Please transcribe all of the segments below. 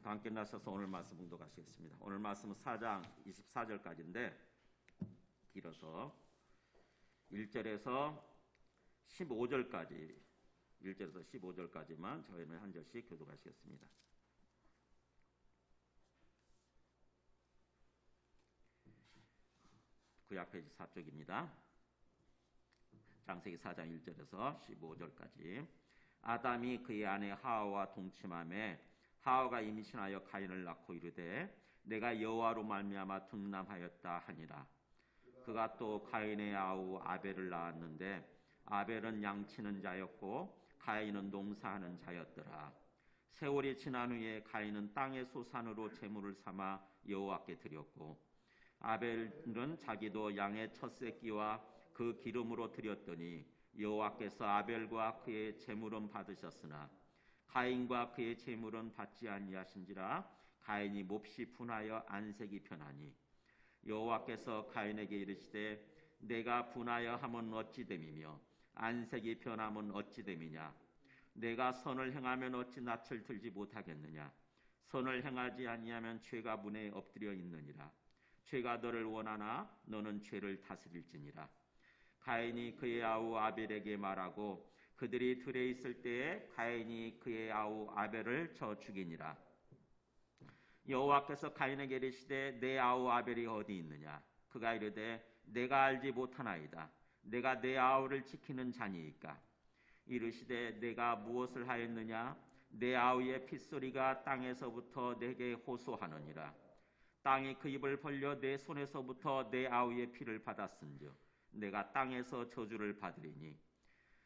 다 함께 나서서 오늘 말씀 봉독하시겠습니다. 오늘 말씀은 4장 24절까지인데 길어서 1절에서 15절까지만 저희는 한 절씩 교독하시겠습니다. 구약 페이지 4쪽입니다. 창세기 4장 1절에서 15절까지. 아담이 그의 아내 하와와 동침하매 하와가 임신하여 가인을 낳고 이르되 내가 여호와로 말미암아 둔남하였다 하니라. 그가 또 가인의 아우 아벨을 낳았는데 아벨은 양치는 자였고 가인은 농사하는 자였더라. 세월이 지난 후에 가인은 땅의 소산으로 제물을 삼아 여호와께 드렸고 아벨은 자기도 양의 첫 새끼와 그 기름으로 드렸더니 여호와께서 아벨과 그의 제물은 받으셨으나 가인과 그의 제물은 받지 아니하신지라. 가인이 몹시 분하여 안색이 변하니 여호와께서 가인에게 이르시되 내가 분하여 함은 어찌 됨이며 안색이 변함은 어찌 됨이냐. 내가 선을 행하면 어찌 낯을 들지 못하겠느냐. 선을 행하지 아니하면 죄가 문에 엎드려 있느니라. 죄가 너를 원하나 너는 죄를 다스릴지니라. 가인이 그의 아우 아벨에게 말하고 그들이 들에 있을 때에 가인이 그의 아우 아벨을 쳐 죽이니라. 여호와께서 가인에게 이르시되 내 아우 아벨이 어디 있느냐. 그가 이르되 내가 알지 못하나이다. 내가 내 아우를 지키는 자니이까. 이르시되 내가 무엇을 하였느냐. 내 아우의 핏소리가 땅에서부터 내게 호소하느니라. 땅이 그 입을 벌려 내 손에서부터 내 아우의 피를 받았은즉 내가 땅에서 저주를 받으리니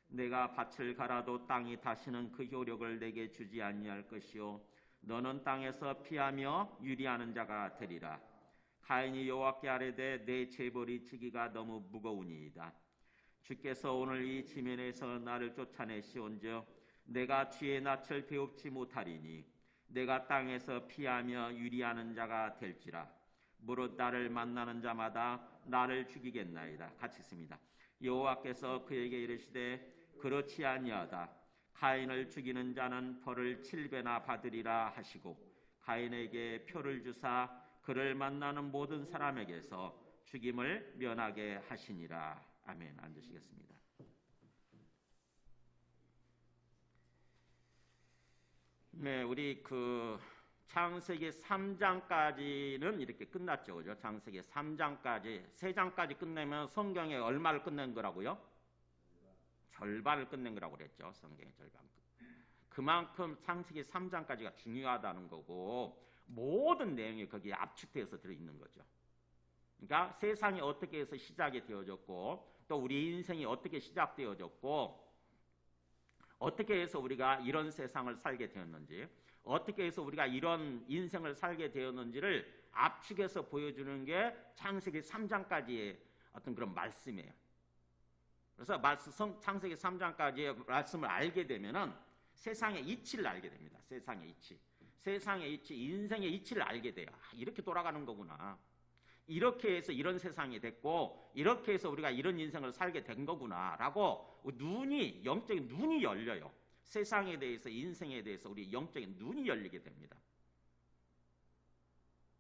내가 밭을 갈아도 땅이 다시는 그 효력을 내게 주지 아니할 것이요 너는 땅에서 피하며 유리하는 자가 되리라. 가인이 여호와께 아뢰되 내 재벌이 지기가 너무 무거우니이다. 주께서 오늘 이 지면에서 나를 쫓아내시온즉 내가 주의 낯을 배웁지 못하리니 내가 땅에서 피하며 유리하는 자가 될지라. 무릇 나를 만나는 자마다 나를 죽이겠나이다. 같이 있습니다. 여호와께서 그에게 이르시되 그렇지 아니하다. 가인을 죽이는 자는 벌을 7배나 받으리라 하시고 가인에게 표를 주사 그를 만나는 모든 사람에게서 죽임을 면하게 하시니라. 아멘. 앉으시겠습니다. 네, 우리 창세기 3장까지는 이렇게 끝났죠. 그죠? 창세기 3장까지, 3장까지 끝내면 성경에 얼마를 끝낸 거라고요? 절반을 끝낸 거라고 그랬죠. 성경의 절반. 그만큼 창세기 3장까지가 중요하다는 거고 모든 내용이 거기에 압축되어서 들어있는 거죠. 그러니까 세상이 어떻게 해서 시작이 되어졌고 또 우리 인생이 어떻게 시작되어졌고 어떻게 해서 우리가 이런 세상을 살게 되었는지 어떻게 해서 우리가 이런 인생을 살게 되었는지를 압축해서 보여주는 게 창세기 3장까지의 어떤 그런 말씀이에요. 그래서 창세기 3장까지의 말씀을 알게 되면은 세상의 이치를 알게 됩니다. 세상의 이치, 인생의 이치를 알게 돼요. 이렇게 돌아가는 거구나. 이렇게 해서 이런 세상이 됐고 이렇게 해서 우리가 이런 인생을 살게 된 거구나라고 영적인 눈이 열려요. 세상에 대해서 인생에 대해서 우리 영적인 눈이 열리게 됩니다.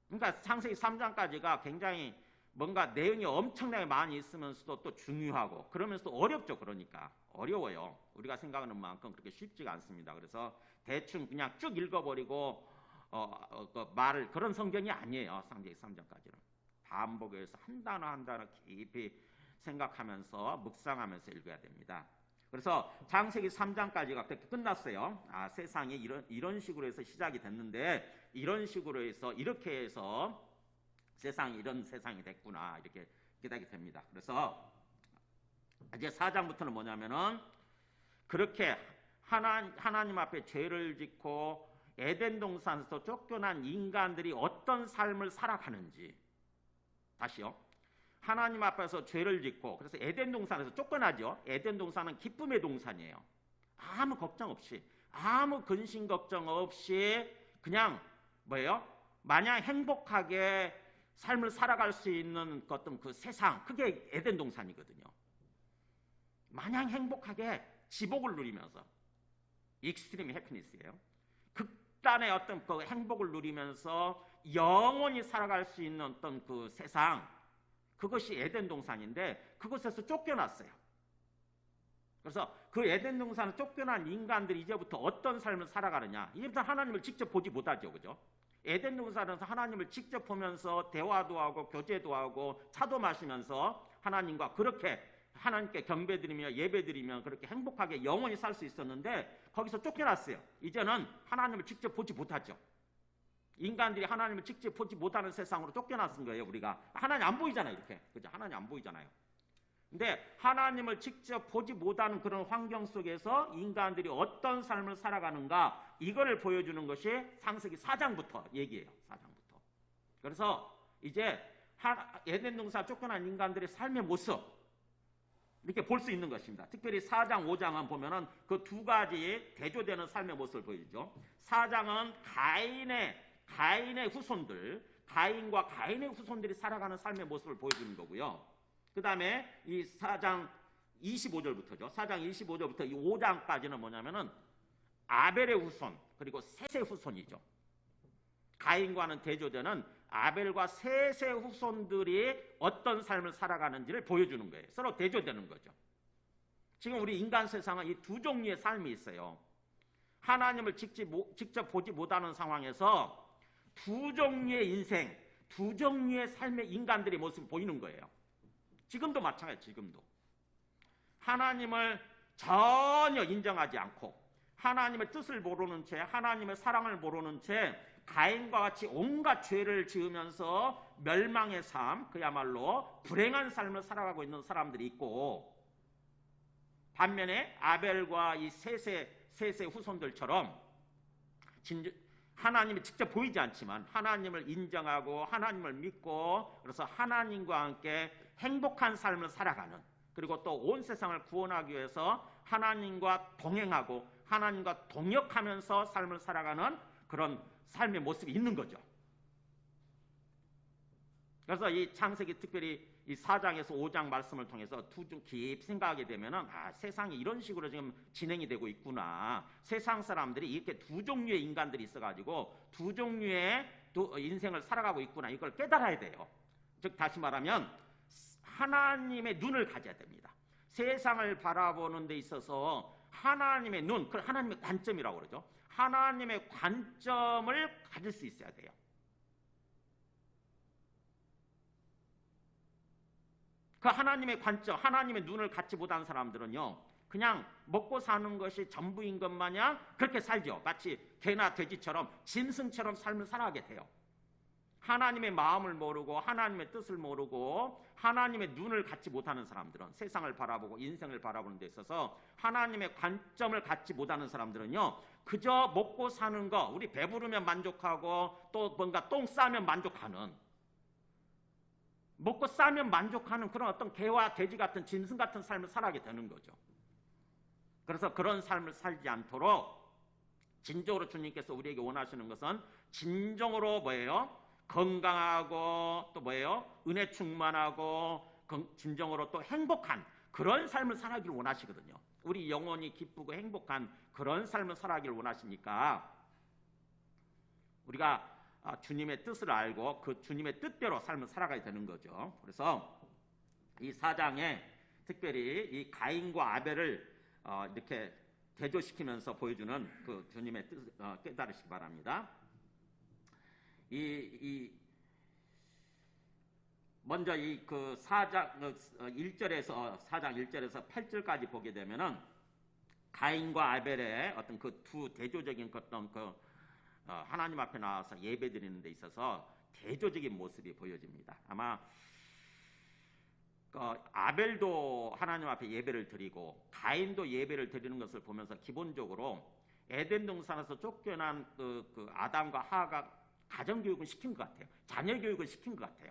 그러니까 창세기 3장까지가 굉장히 뭔가 내용이 엄청나게 많이 있으면서도 또 중요하고 그러면서도 어렵죠. 그러니까 어려워요. 우리가 생각하는 만큼 그렇게 쉽지가 않습니다. 그래서 대충 그냥 쭉 읽어버리고 그런 성경이 아니에요. 창세기 3장까지는 반복해서 한 단어 한 단어 깊이 생각하면서 묵상하면서 읽어야 됩니다. 그래서 창세기 3장까지가 그렇게 끝났어요. 세상이 이런 식으로 해서 시작이 됐는데 이런 식으로 해서 이렇게 해서 세상이 이런 세상이 됐구나 이렇게 깨닫게 됩니다. 그래서 이제 4장부터는 뭐냐면은 그렇게 하나님 앞에 죄를 짓고 에덴 동산에서 쫓겨난 인간들이 어떤 삶을 살아가는지 다시요. 하나님 앞에서 죄를 짓고 그래서 에덴 동산에서 쫓겨나죠. 에덴 동산은 기쁨의 동산이에요. 아무 걱정 없이 아무 근심 걱정 없이 그냥 마냥 행복하게 삶을 살아갈 수 있는 어떤 그 세상 그게 에덴 동산이거든요. 마냥 행복하게 지복을 누리면서 익스트림 해피니스예요. 극단의 어떤 그 행복을 누리면서 영원히 살아갈 수 있는 어떤 그 세상, 그것이 에덴 동산인데 그것에서 쫓겨났어요. 그래서 그 에덴 동산을 쫓겨난 인간들이 이제부터 어떤 삶을 살아가느냐, 이제부터 하나님을 직접 보지 못하죠. 그죠? 에덴 동산에서 하나님을 직접 보면서 대화도 하고 교제도 하고 차도 마시면서 하나님과 그렇게 하나님께 경배드리며 예배드리며 그렇게 행복하게 영원히 살 수 있었는데 거기서 쫓겨났어요. 이제는 하나님을 직접 보지 못하죠. 인간들이 하나님을 직접 보지 못하는 세상으로 쫓겨났은 거예요. 우리가 하나님 안 보이잖아요. 이렇게, 그죠? 하나님 안 보이잖아요. 근데 하나님을 직접 보지 못하는 그런 환경 속에서 인간들이 어떤 삶을 살아가는가, 이거를 보여주는 것이 창세기 4장부터 얘기해요. 4장부터. 그래서 이제 에덴 동산 쫓겨난 인간들의 삶의 모습 이렇게 볼 수 있는 것입니다. 특별히 4장, 5장은 보면은 그 두 가지 대조되는 삶의 모습을 보여주죠. 4장은 가인의 후손들, 가인과 가인의 후손들이 살아가는 삶의 모습을 보여주는 거고요. 그 다음에 이 4장 25절부터죠. 4장 25절부터 이 5장까지는 뭐냐면은 아벨의 후손, 그리고 셋의 후손이죠. 가인과는 대조되는 아벨과 셋의 후손들이 어떤 삶을 살아가는지를 보여주는 거예요. 서로 대조되는 거죠. 지금 우리 인간 세상은 이 두 종류의 삶이 있어요. 하나님을 직접 보지 못하는 상황에서 두 종류의 인생, 두 종류의 삶의 인간들의 모습이 보이는 거예요. 지금도 마찬가지예요. 지금도 하나님을 전혀 인정하지 않고 하나님의 뜻을 모르는 채, 하나님의 사랑을 모르는 채 가인과 같이 온갖 죄를 지으면서 멸망의 삶, 그야말로 불행한 삶을 살아가고 있는 사람들이 있고, 반면에 아벨과 이 셋의 후손들처럼 하나님이 직접 보이지 않지만 하나님을 인정하고 하나님을 믿고, 그래서 하나님과 함께 행복한 삶을 살아가는, 그리고 또 온 세상을 구원하기 위해서 하나님과 동행하고 하나님과 동역하면서 삶을 살아가는 그런 삶의 모습이 있는 거죠. 그래서 이 창세기 특별히 이 4장에서 5장 말씀을 통해서 좀 깊이 생각하게 되면은, 세상이 이런 식으로 지금 진행이 되고 있구나. 세상 사람들이 이렇게 두 종류의 인간들이 있어가지고 두 종류의 인생을 살아가고 있구나. 이걸 깨달아야 돼요. 즉 다시 말하면 하나님의 눈을 가져야 됩니다. 세상을 바라보는 데 있어서 하나님의 눈, 그걸 하나님의 관점이라고 그러죠. 하나님의 관점을 가질 수 있어야 돼요. 그 하나님의 관점, 하나님의 눈을 갖지 못한 사람들은요, 그냥 먹고 사는 것이 전부인 것 마냥 그렇게 살죠. 마치 개나 돼지처럼, 짐승처럼 삶을 살아가게 돼요. 하나님의 마음을 모르고 하나님의 뜻을 모르고 하나님의 눈을 갖지 못하는 사람들은, 세상을 바라보고 인생을 바라보는 데 있어서 하나님의 관점을 갖지 못하는 사람들은요, 그저 먹고 사는 거, 우리 배부르면 만족하고 또 뭔가 똥 싸면 만족하는, 먹고 싸면 만족하는 그런 어떤 개와 돼지 같은 짐승 같은 삶을 살아가게 되는 거죠. 그래서 그런 삶을 살지 않도록 진정으로 주님께서 우리에게 원하시는 것은 진정으로 뭐예요? 건강하고 또 뭐예요? 은혜 충만하고 진정으로 또 행복한 그런 삶을 살아가기를 원하시거든요. 우리 영혼이 기쁘고 행복한 그런 삶을 살아가기를 원하시니까 우리가 주님의 뜻을 알고 그 주님의 뜻대로 삶을 살아가야 되는 거죠. 그래서 이 4장에 특별히 이 가인과 아벨을 이렇게 대조시키면서 보여주는 그 주님의 뜻을 깨달으시기 바랍니다. 먼저 이 그 4장 1절에서 4장 1절에서 8절까지 보게 되면은 가인과 아벨의 어떤 그 두 대조적인 어떤 그 하나님 앞에 나와서 예배드리는 데 있어서 대조적인 모습이 보여집니다. 아마 아벨도 하나님 앞에 예배를 드리고 가인도 예배를 드리는 것을 보면서 기본적으로 에덴 동산에서 쫓겨난 그 아담과 하와가 가정교육을 시킨 것 같아요. 자녀교육을 시킨 것 같아요.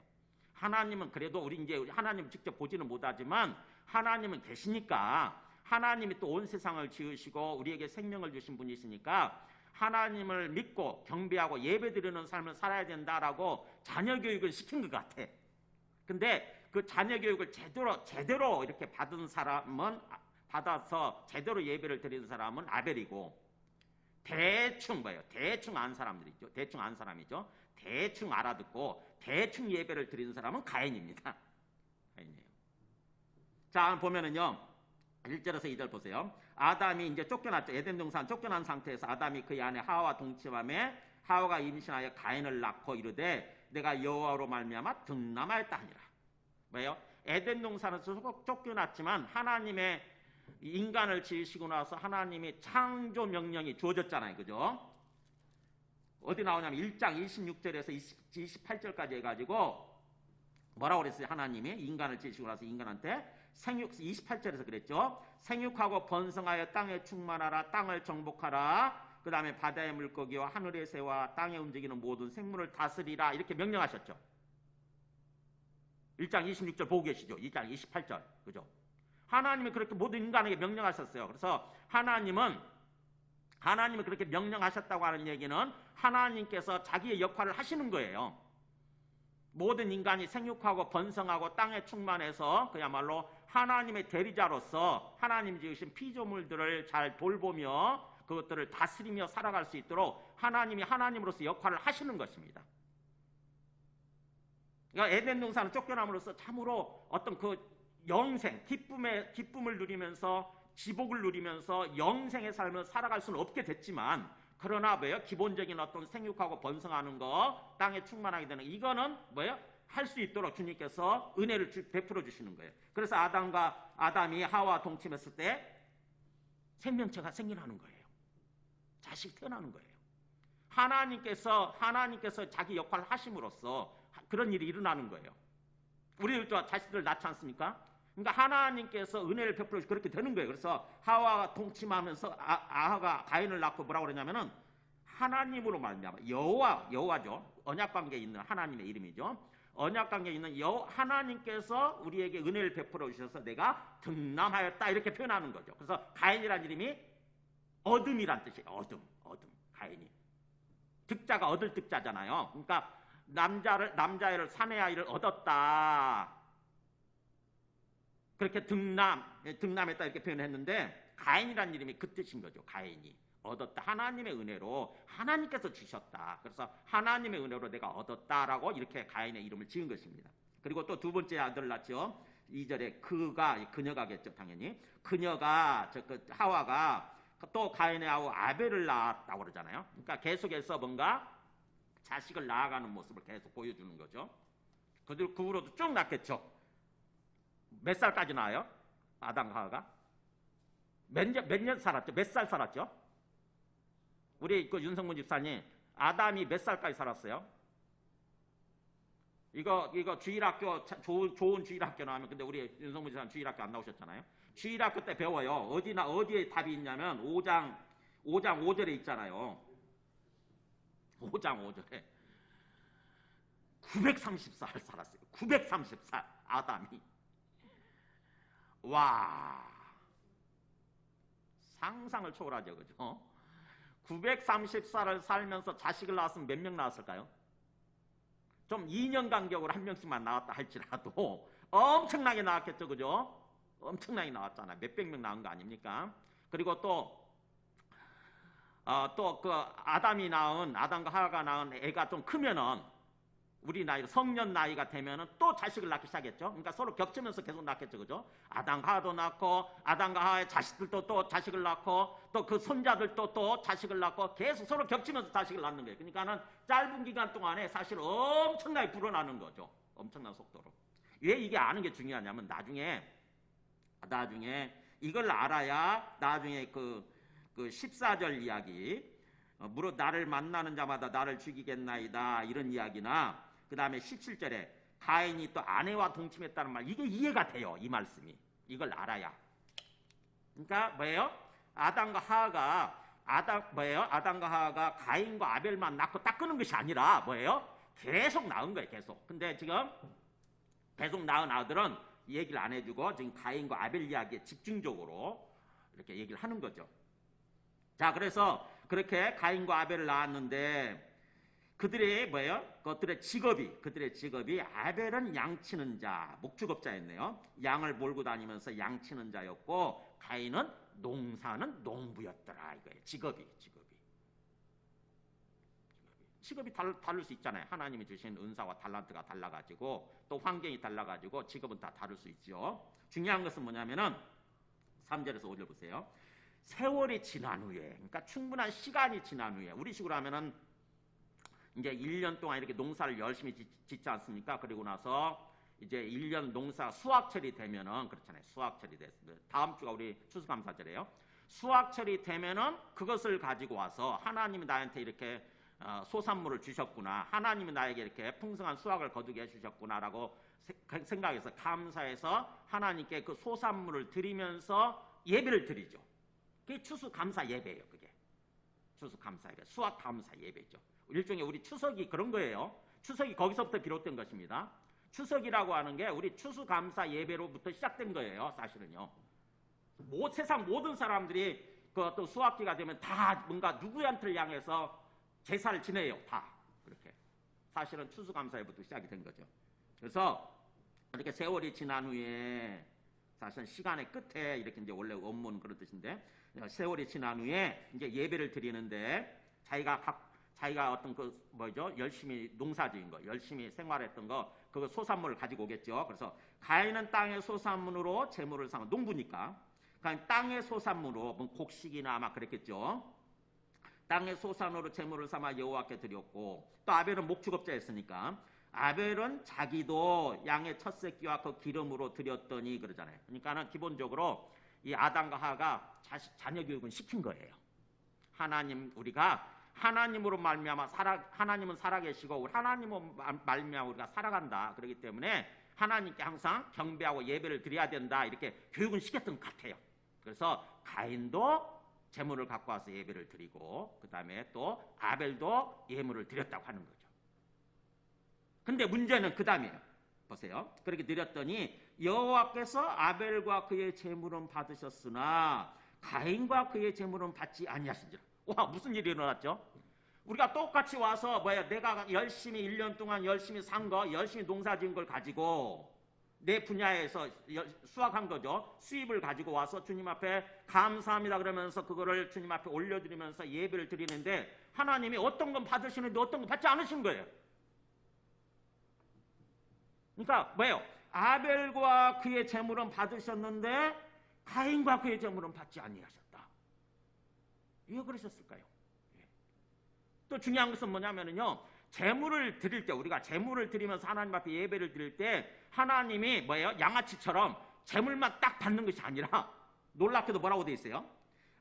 하나님은 그래도 우리 이제 하나님 직접 보지는 못하지만 하나님은 계시니까, 하나님이 또 온 세상을 지으시고 우리에게 생명을 주신 분이시니까 하나님을 믿고 경배하고 예배드리는 삶을 살아야 된다라고 자녀교육을 시킨 것 같아. 근데 그 자녀교육을 제대로 이렇게 받아서 제대로 예배를 드리는 사람은 아벨이고, 대충 뭐예요? 대충 안 사람들이죠. 대충 안 사람이죠. 대충 알아듣고 대충 예배를 드리는 사람은 가인입니다. 가인이에요. 자, 보면은요. 1절에서 2절 보세요. 아담이 이제 쫓겨났죠. 에덴 동산 쫓겨난 상태에서 아담이 그의 아내 하와와 동침함에 하와가 임신하여 가인을 낳고 이르되 내가 여호와로 말미암아 등남하였다 하니라. 왜요? 에덴 동산에서 쫓겨났지만 하나님의 인간을 지으시고 나서 하나님이 창조 명령이 주어졌잖아요. 그죠? 어디 나오냐면 1장 26절에서 28절까지 해가지고 뭐라고 그랬어요? 하나님이 인간을 지으시고 나서 인간한테 28절에서 그랬죠. 생육하고 번성하여 땅에 충만하라. 땅을 정복하라. 그 다음에 바다의 물고기와 하늘의 새와 땅에 움직이는 모든 생물을 다스리라. 이렇게 명령하셨죠. 1장 26절 보고 계시죠. 2장 28절. 그죠? 하나님이 그렇게 모든 인간에게 명령하셨어요. 그래서 하나님은 그렇게 명령하셨다고 하는 얘기는 하나님께서 자기의 역할을 하시는 거예요. 모든 인간이 생육하고 번성하고 땅에 충만해서 그야말로 하나님의 대리자로서 하나님 지으신 피조물들을 잘 돌보며 그것들을 다스리며 살아갈 수 있도록 하나님이 하나님으로서 역할을 하시는 것입니다. 그러니까 에덴 동산을 쫓겨남으로써 참으로 어떤 그 영생, 기쁨을 누리면서 지복을 누리면서 영생의 삶을 살아갈 수는 없게 됐지만 그러나 뭐예요? 기본적인 어떤 생육하고 번성하는 거, 땅에 충만하게 되는 이거는 뭐예요? 할 수 있도록 주님께서 은혜를 베풀어 주시는 거예요. 그래서 아담이 하와 동침했을 때 생명체가 생겨나는 거예요. 자식이 태어나는 거예요. 하나님께서 자기 역할을 하심으로써 그런 일이 일어나는 거예요. 우리들도 자식들 낳지 않습니까? 그러니까 하나님께서 은혜를 베풀어 그렇게 되는 거예요. 그래서 하와가 동침하면서 아하가 가인을 낳고 뭐라고 그러냐면은 하나님으로 말미암아 여호와죠. 언약관계에 있는 하나님의 이름이죠. 언약관계에 있는 하나님께서 우리에게 은혜를 베풀어 주셔서 내가 등남하였다 이렇게 표현하는 거죠. 그래서 가인이라는 이름이 어둠이란 뜻이에요. 어둠 가인이 득자가 얻을 득자잖아요. 그러니까 남자애를 사내아이를 얻었다. 그렇게 등남했다 이렇게 표현했는데 가인이라는 이름이 그 뜻인 거죠. 가인이 얻었다. 하나님의 은혜로 하나님께서 주셨다. 그래서 하나님의 은혜로 내가 얻었다라고 이렇게 가인의 이름을 지은 것입니다. 그리고 또 두 번째 아들을 낳죠. 2절에 그녀가겠죠. 당연히 그녀가 하와가 또 가인의 아우 아벨을 낳았다고 그러잖아요. 그러니까 계속해서 뭔가 자식을 낳아가는 모습을 계속 보여주는 거죠. 그 후로도 쭉 낳겠죠. 몇 살까지 나와요? 아담과 하와가? 몇 년 살았죠? 몇 살 살았죠? 우리 그 윤성문 집사님, 아담이 몇 살까지 살았어요? 이거 주일학교, 좋은 주일학교 나오면, 근데 우리 윤성문 집사님 주일학교 안 나오셨잖아요? 주일학교 때 배워요. 어디에 답이 있냐면, 5장 5절에 있잖아요. 5장 5절에. 930살 살았어요. 930살, 아담이. 와, 상상을 초월하죠. 그죠? 930살을 살면서 자식을 낳았으면 몇 명 낳았을까요? 좀 2년 간격으로 한 명씩만 낳았다 할지라도 엄청나게 낳았겠죠. 그죠? 엄청나게 낳았잖아요. 몇백 명 낳은 거 아닙니까? 그리고 또 그 아담과 하와가 낳은 애가 좀 크면은 우리 나이 성년 나이가 되면은 또 자식을 낳기 시작했죠. 그러니까 서로 겹치면서 계속 낳겠죠, 그죠? 아담과 하와도 낳고 아담과 하와의 자식들도 또 자식을 낳고 또 그 손자들도 또 자식을 낳고 계속 서로 겹치면서 자식을 낳는 거예요. 그러니까는 짧은 기간 동안에 사실 엄청나게 불어나는 거죠. 엄청난 속도로. 왜 이게 아는 게 중요하냐면 나중에 이걸 알아야 나중에 그 14절 이야기 무릇 나를 만나는 자마다 나를 죽이겠나이다 이런 이야기나 그 다음에 17절에 가인이 또 아내와 동침했다는 말 이게 이해가 돼요. 이 말씀이 이걸 알아야. 그러니까 뭐예요? 아담과 하와가 가인과 아벨만 낳고 딱 끄는 것이 아니라 뭐예요? 계속 낳은 거예요. 계속. 근데 지금 계속 낳은 아들은 얘기를 안 해주고 지금 가인과 아벨 이야기에 집중적으로 이렇게 얘기를 하는 거죠. 자, 그래서 그렇게 가인과 아벨을 낳았는데 그들의 뭐예요? 그들의 직업이 아벨은 양치는 자, 목축업자였네요. 양을 몰고 다니면서 양치는 자였고 가인은 농사는 농부였더라 이거예요. 직업이. 직업이 다를 수 있잖아요. 하나님이 주신 은사와 달란트가 달라가지고 또 환경이 달라가지고 직업은 다 다를 수 있죠. 중요한 것은 뭐냐면은 3절에서 5절 보세요. 세월이 지난 후에, 그러니까 충분한 시간이 지난 후에, 우리식으로 하면은 이제 1년 동안 이렇게 농사를 열심히 짓지 않습니까? 그리고 나서 이제 1년 농사 수확철이 되면은, 그렇잖아요. 수확철이 됐어요. 다음 주가 우리 추수감사절이에요. 수확철이 되면은 그것을 가지고 와서 하나님이 나한테 이렇게 소산물을 주셨구나, 하나님이 나에게 이렇게 풍성한 수확을 거두게 해주셨구나라고 생각해서 감사해서 하나님께 그 소산물을 드리면서 예배를 드리죠. 그게 추수감사 예배예요. 그게 추수감사 예배, 수확감사 예배죠. 일종의 우리 추석이 그런 거예요. 추석이 거기서부터 비롯된 것입니다. 추석이라고 하는 게 우리 추수감사 예배로부터 시작된 거예요. 사실은요. 세상 모든 사람들이 그 어떤 수확기가 되면 다 뭔가 누구한테를 향해서 제사를 지내요. 다 그렇게. 사실은 추수감사회부터 시작이 된 거죠. 그래서 이렇게 세월이 지난 후에, 사실은 시간의 끝에, 이렇게 이제 원래 원문 그런 뜻인데, 세월이 지난 후에 이제 예배를 드리는데, 자기가 어떤 그 뭐죠, 열심히 농사지은 거, 열심히 생활했던 거, 그 소산물을 가지고 오겠죠. 그래서 가인은 땅의 소산물로 재물을 삼아, 농부니까 그러니까 땅의 소산물로, 뭐 곡식이나 아마 그랬겠죠. 땅의 소산으로 재물을 삼아 여호와께 드렸고, 또 아벨은 목축업자였으니까 아벨은 자기도 양의 첫 새끼와 그 기름으로 드렸더니 그러잖아요. 그러니까는 기본적으로 이 아담과 하가 자녀 교육은 시킨 거예요. 우리가 하나님으로 말미암아 하나님은 살아계시고 하나님으로 말미암아 우리가 살아간다. 그렇기 때문에 하나님께 항상 경배하고 예배를 드려야 된다. 이렇게 교육은 시켰던 것 같아요. 그래서 가인도 제물을 갖고 와서 예배를 드리고, 그 다음에 또 아벨도 예물을 드렸다고 하는 거죠. 근데 문제는 그 다음이에요. 보세요. 그렇게 드렸더니 여호와께서 아벨과 그의 제물은 받으셨으나 가인과 그의 제물은 받지 아니하신지라. 와, 무슨 일이 일어났죠? 우리가 똑같이 와서 내가 열심히 1년 동안 열심히 산 거, 열심히 농사 지은 걸 가지고 내 분야에서 수확한 거죠. 수입을 가지고 와서 주님 앞에 감사합니다 그러면서 그거를 주님 앞에 올려드리면서 예배를 드리는데, 하나님이 어떤 건 받으시는데 어떤 건 받지 않으신 거예요. 그러니까 뭐예요? 아벨과 그의 제물은 받으셨는데 가인과 그의 제물은 받지 아니하셨다. 왜 그러셨을까요? 또 중요한 것은 뭐냐면요, 제물을 드릴 때, 우리가 제물을 드리면서 하나님 앞에 예배를 드릴 때 하나님이 양아치처럼 제물만 딱 받는 것이 아니라, 놀랍게도 뭐라고 돼 있어요?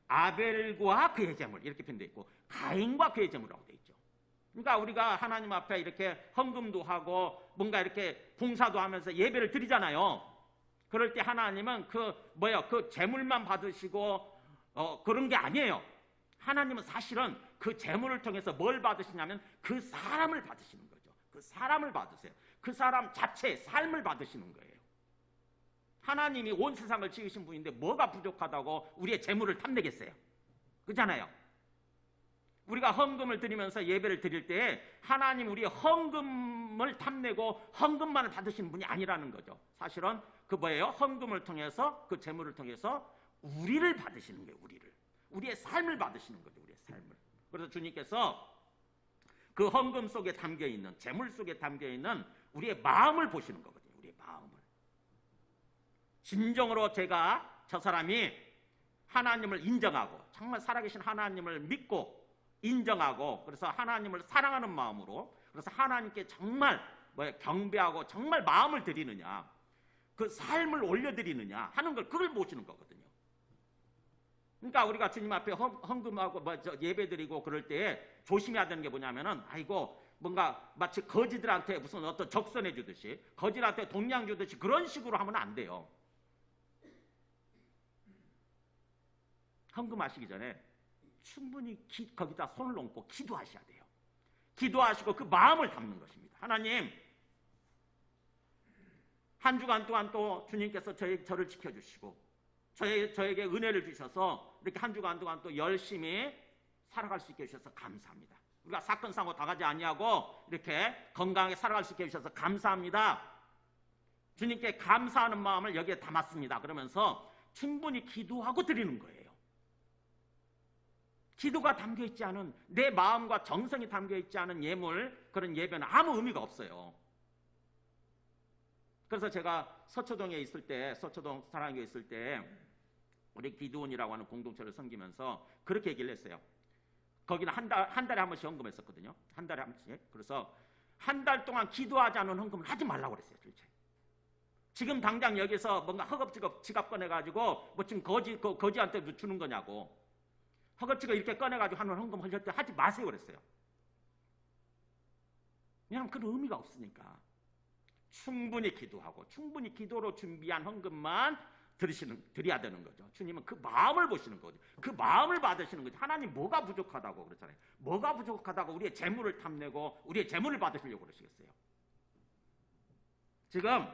아벨과 그의 제물, 이렇게 표현되어 있고 가인과 그의 제물이라고 돼 있죠. 그러니까 우리가 하나님 앞에 이렇게 헌금도 하고 뭔가 이렇게 봉사도 하면서 예배를 드리잖아요. 그럴 때 하나님은 그 제물만 받으시고 그런 게 아니에요. 하나님은 사실은 그 제물을 통해서 뭘 받으시냐면 그 사람을 받으시는 거죠. 그 사람을 받으세요. 그 사람 자체의 삶을 받으시는 거예요. 하나님이 온 세상을 지으신 분인데 뭐가 부족하다고 우리의 제물을 탐내겠어요? 그렇잖아요. 우리가 헌금을 드리면서 예배를 드릴 때 하나님 우리의 헌금을 탐내고 헌금만을 받으시는 분이 아니라는 거죠. 사실은 그 뭐예요? 헌금을 통해서, 그 제물을 통해서 우리를 받으시는 거예요. 우리의 삶을 받으시는 거죠. 우리의 삶을. 그래서 주님께서 그 헌금 속에 담겨있는, 제물 속에 담겨있는 우리의 마음을 보시는 거거든요. 우리의 마음을. 진정으로 저 사람이 하나님을 인정하고 정말 살아계신 하나님을 믿고 인정하고, 그래서 하나님을 사랑하는 마음으로, 그래서 하나님께 정말 경배하고 정말 마음을 드리느냐, 그 삶을 올려드리느냐 하는 걸, 그걸 보시는 거거든요. 그러니까 우리가 주님 앞에 헌금하고 예배드리고 그럴 때 조심해야 되는 게 뭐냐면은, 뭔가 마치 거지들한테 무슨 어떤 적선해 주듯이, 거지들한테 동양 주듯이 그런 식으로 하면 안 돼요. 헌금하시기 전에 충분히 거기다 손을 얹고 기도하셔야 돼요. 기도하시고 그 마음을 담는 것입니다. 하나님, 한 주간 동안 또 주님께서 저를 지켜주시고 저에게 은혜를 주셔서 이렇게 한 주간 동안 또 열심히 살아갈 수 있게 해주셔서 감사합니다. 우리가 사건 사고 당하지 아니하고 이렇게 건강하게 살아갈 수 있게 해주셔서 감사합니다. 주님께 감사하는 마음을 여기에 담았습니다. 그러면서 충분히 기도하고 드리는 거예요. 기도가 담겨있지 않은, 내 마음과 정성이 담겨있지 않은 예물, 그런 예배는 아무 의미가 없어요. 그래서 제가 서초동에 있을 때, 서초동 사랑교회 있을 때 우리 기도원이라고 하는 공동체를 섬기면서 그렇게 얘기를 했어요. 거기는 한 달에 한 번씩 헌금했었거든요. 한 달에 한 번씩. 그래서 한 달 동안 기도하지 않은 헌금을 하지 말라고 그랬어요. 도대체. 지금 당장 여기서 뭔가 허겁지겁 지갑 꺼내가지고 뭐 지금 거지한테 주는 거냐고. 허겁지겁 이렇게 꺼내가지고 하는 헌금 하실 때 하지 마세요 그랬어요. 왜냐하면 그런 의미가 없으니까. 충분히 기도하고 충분히 기도로 준비한 헌금만 드려야 되는 거죠. 주님은 그 마음을 보시는 거죠. 그 마음을 받으시는 거죠. 하나님 뭐가 부족하다고 그러잖아요. 뭐가 부족하다고 우리의 재물을 탐내고 우리의 재물을 받으시려고 그러시겠어요. 지금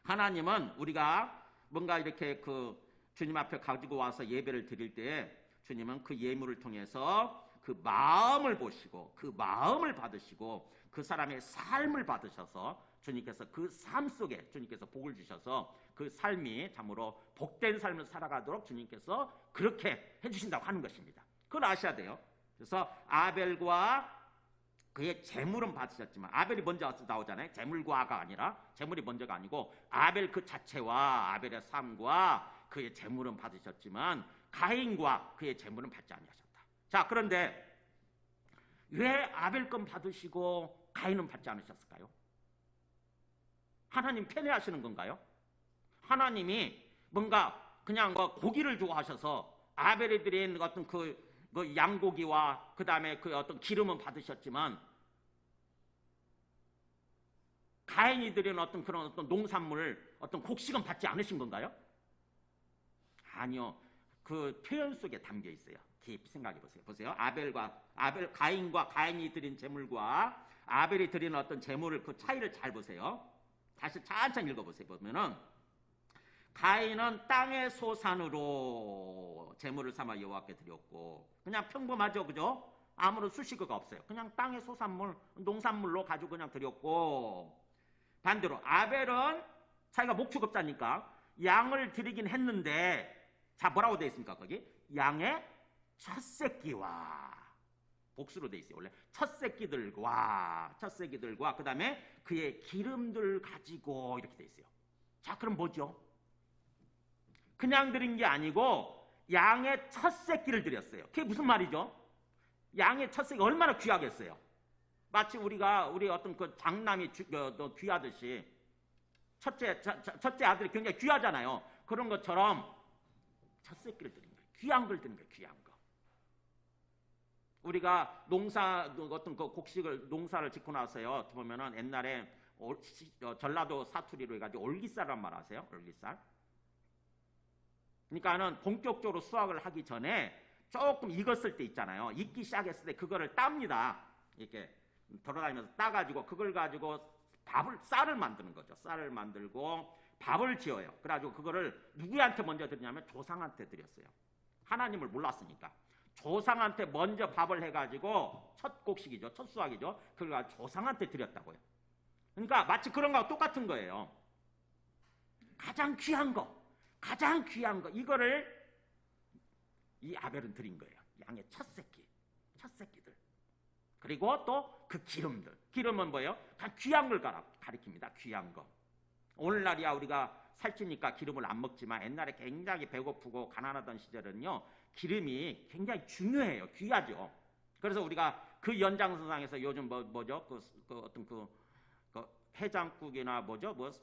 하나님은 우리가 뭔가 이렇게 그 주님 앞에 가지고 와서 예배를 드릴 때 주님은 그 예물을 통해서 그 마음을 보시고 그 마음을 받으시고 그 사람의 삶을 받으셔서 주님께서 그 삶 속에 주님께서 복을 주셔서 그 삶이 참으로 복된 삶을 살아가도록 주님께서 그렇게 해주신다고 하는 것입니다. 그걸 아셔야 돼요. 그래서 아벨과 그의 재물은 받으셨지만, 아벨이 먼저 나오잖아요. 재물과가 아니라, 재물이 먼저가 아니고 아벨 그 자체와 아벨의 삶과 그의 재물은 받으셨지만 가인과 그의 재물은 받지 아니하셨다. 자, 그런데 왜 아벨 건 받으시고 가인은 받지 않으셨을까요? 하나님 편애하시는 건가요? 하나님이 뭔가 그냥 고기를 좋아하셔서 아벨이 드린 어떤 그 양고기와 그 다음에 그 어떤 기름은 받으셨지만 가인이 드린 어떤 그런 어떤 농산물, 어떤 곡식은 받지 않으신 건가요? 아니요. 그 표현 속에 담겨 있어요. 깊이 생각해 보세요. 보세요. 가인과 가인이 드린 재물과 아벨이 드린 어떤 재물을 그 차이를 잘 보세요. 다시 천천히 읽어보세요. 보면은 가인은 땅의 소산으로 재물을 삼아 여호와께 드렸고, 그냥 평범하죠, 그죠? 아무런 수식어가 없어요. 그냥 땅의 소산물, 농산물로 가지고 그냥 드렸고, 반대로 아벨은 자기가 목축업자니까 양을 드리긴 했는데, 자 뭐라고 되어 있습니까? 거기 양의 첫 새끼와, 복수로 되어 있어요. 원래 첫 새끼들과 그 다음에 그의 기름들 가지고 이렇게 되어 있어요. 자, 그럼 뭐죠? 그냥 드린 게 아니고 양의 첫 새끼를 드렸어요. 그게 무슨 말이죠? 양의 첫 새끼 얼마나 귀하겠어요? 마치 우리 어떤 그 장남이 귀하듯이 첫째 아들이 굉장히 귀하잖아요. 그런 것처럼 첫 새끼를 드린 거예요. 귀한 걸 드린 거예요. 귀한 거. 우리가 어떤 그 곡식을 농사를 짓고 나서요. 보면은 옛날에 전라도 사투리로 해가지고 올기살이란 말 아세요? 올기살. 그러니까는 본격적으로 수확을 하기 전에 조금 익었을 때 있잖아요. 익기 시작했을 때 그거를 땁니다. 이렇게 돌아다니면서 따가지고 그걸 가지고 쌀을 만드는 거죠. 쌀을 만들고 밥을 지어요. 그래가지고 그거를 누구한테 먼저 드리냐면 조상한테 드렸어요. 하나님을 몰랐으니까. 조상한테 먼저 밥을 해가지고 첫 곡식이죠. 첫 수확이죠. 그걸 가지고 조상한테 드렸다고요. 그러니까 마치 그런 거하고 똑같은 거예요. 가장 귀한 거 이거를 이 아벨은 드린 거예요. 양의 첫 새끼들. 그리고 또 그 기름은 뭐예요? 다 귀한 걸 가리킵니다. 귀한 거. 오늘날이야 우리가 살찌니까 기름을 안 먹지만 옛날에 굉장히 배고프고 가난하던 시절은요, 기름이 굉장히 중요해요. 귀하죠. 그래서 우리가 그 연장선상에서 요즘 뭐죠? 어떤 그 해장국이나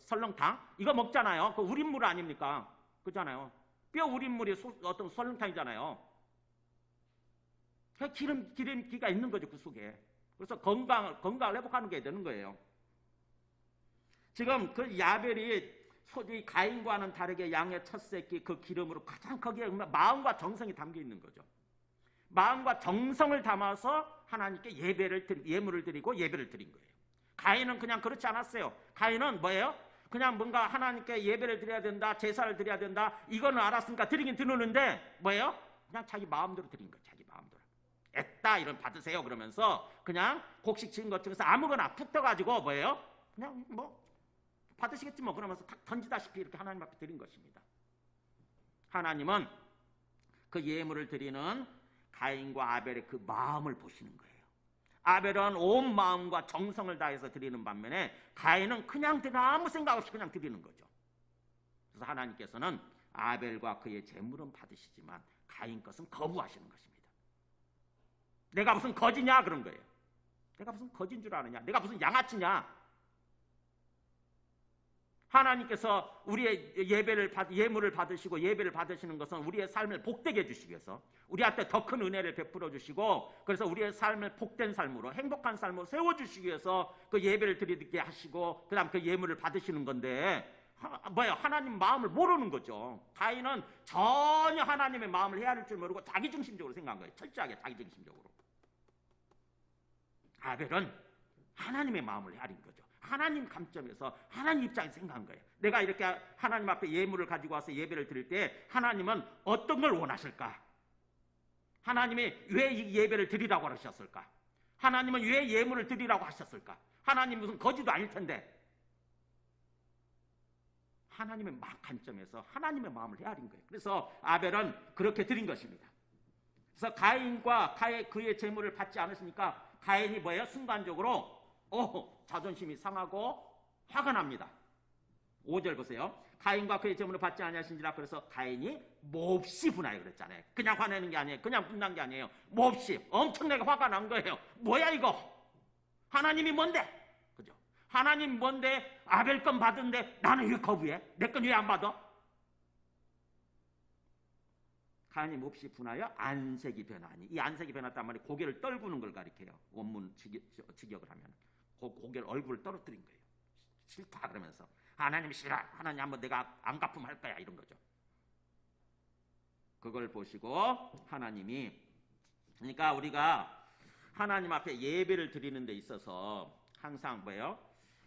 설렁탕 이거 먹잖아요. 그 우린물 아닙니까? 그잖아요. 뼈 우린물이 어떤 설렁탕이잖아요. 그 기름기가 있는 거죠, 그 속에. 그래서 건강을 회복하는 게 되는 거예요. 지금 그 야벨이 가인과는 다르게 양의 첫 새끼 그 기름으로 가장 거기에 마음과 정성이 담겨 있는 거죠. 마음과 정성을 담아서 하나님께 예물을 드리고 예배를 드린 거예요. 가인은 그냥 그렇지 않았어요. 가인은 뭐예요? 그냥 뭔가 하나님께 예배를 드려야 된다, 제사를 드려야 된다, 이거는 알았으니까 드리긴 드리는데 뭐예요? 그냥 자기 마음대로 드린 거예요. 자기 마음대로. 애따 이런 받으세요 그러면서 그냥 곡식 지은 것 중에서 아무거나 푹 떠가지고 뭐예요? 그냥 받으시겠지 그러면서 탁 던지다시피 이렇게 하나님 앞에 드린 것입니다. 하나님은 그 예물을 드리는 가인과 아벨의 그 마음을 보시는 거예요. 아벨은 온 마음과 정성을 다해서 드리는 반면에 가인은 그냥 아무 생각 없이 그냥 드리는 거죠. 그래서 하나님께서는 아벨과 그의 제물은 받으시지만 가인 것은 거부하시는 것입니다. 내가 무슨 거지냐 그런 거예요. 내가 무슨 거진 줄 아느냐, 내가 무슨 양아치냐. 하나님께서 우리의 예물을 받으시고 예배를 받으시는 것은 우리의 삶을 복되게 해주시기 위해서, 우리한테 더 큰 은혜를 베풀어 주시고, 그래서 우리의 삶을 복된 삶으로, 행복한 삶으로 세워주시기 위해서 그 예배를 드리게 하시고 그 다음 그 예물을 받으시는 건데, 하나님 마음을 모르는 거죠. 가인은 전혀 하나님의 마음을 헤아릴 줄 모르고 자기중심적으로 생각한 거예요. 철저하게 자기중심적으로. 아벨은 하나님의 마음을 헤아린 거죠. 하나님 감점에서 하나님 입장에서 생각한 거예요. 내가 이렇게 하나님 앞에 예물을 가지고 와서 예배를 드릴 때 하나님은 어떤 걸 원하실까? 하나님이 왜 이 예배를 드리라고 하셨을까? 하나님은 왜 예물을 드리라고 하셨을까? 하나님 무슨 거지도 아닐 텐데. 하나님의 관점에서 하나님의 마음을 헤아린 거예요. 그래서 아벨은 그렇게 드린 것입니다. 그래서 가인과 그의 제물을 받지 않으시니까 가인이 뭐예요? 순간적으로 자존심이 상하고 화가 납니다. 5절 보세요. 가인과 그의 제물을 받지 아니하신지라. 그래서 가인이 몹시 분하여 그랬잖아요. 그냥 화내는 게 아니에요. 그냥 분난 게 아니에요. 몹시 엄청나게 화가 난 거예요. 뭐야 이거? 하나님이 뭔데? 그죠? 하나님 뭔데 아벨 건 받은데 나는 왜 거부해? 내 건 왜 안 받아? 가인이 몹시 분하여 안색이 변하니. 이 안색이 변했단 말이 고개를 떨구는 걸 가리켜요. 원문 직역을 하면 고개를 얼굴을 떨어뜨린 거예요. 싫다 그러면서 하나님 싫어. 하나님 한번 내가 안 갚으면 할 거야 이런 거죠. 그걸 보시고 하나님이, 그러니까 우리가 하나님 앞에 예배를 드리는 데 있어서 항상 뭐예요?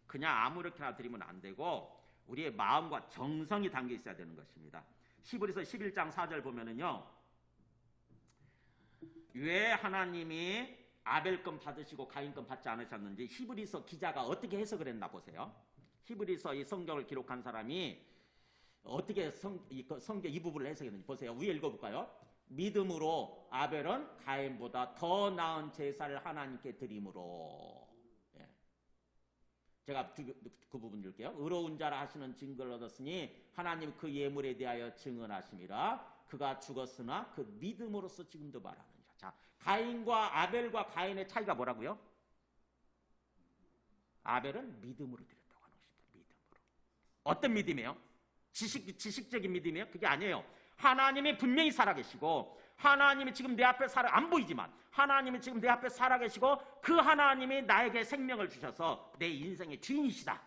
그냥 아무렇게나 드리면 안 되고 우리의 마음과 정성이 담겨 있어야 되는 것입니다. 히브리서 11장 4절 보면은요, 왜 하나님이 아벨 건 받으시고 가인 건 받지 않으셨는지 히브리서 기자가 어떻게 해석을 했나 보세요. 히브리서 이 성경을 기록한 사람이 어떻게 성경 이 부분을 해석했는지 보세요. 위에 읽어볼까요? 믿음으로 아벨은 가인보다 더 나은 제사를 하나님께 드림으로. 예. 제가 그 부분 읽을게요. 의로운 자라 하시는 증거를 얻었으니 하나님 그 예물에 대하여 증언하심이라. 그가 죽었으나 그 믿음으로써 지금도 말하느니라. 자, 가인과 아벨과 가인의 차이가 뭐라고요? 아벨은 믿음으로 드렸다고 하는 것입니다. 믿음으로. 어떤 믿음이에요? 지식적인 믿음이에요? 그게 아니에요. 하나님이 분명히 살아계시고, 하나님이 지금 내 앞에 안 보이지만 하나님이 지금 내 앞에 살아계시고, 그 하나님이 나에게 생명을 주셔서 내 인생의 주인이시다.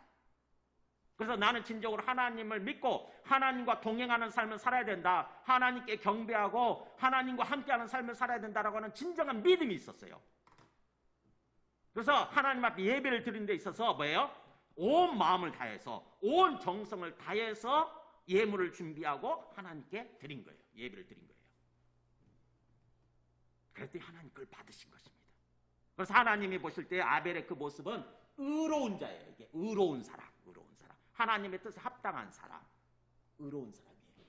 그래서 나는 진정으로 하나님을 믿고 하나님과 동행하는 삶을 살아야 된다. 하나님께 경배하고 하나님과 함께하는 삶을 살아야 된다라고 하는 진정한 믿음이 있었어요. 그래서 하나님 앞에 예배를 드리는 데 있어서 뭐예요? 온 마음을 다해서, 온 정성을 다해서 예물을 준비하고 하나님께 드린 거예요. 예배를 드린 거예요. 그랬더니 하나님 그걸 받으신 것입니다. 그래서 하나님이 보실 때 아벨의 그 모습은 의로운 자예요. 이게 의로운 사람, 의로운 사람. 하나님의 뜻에 합당한 사람, 의로운 사람이에요.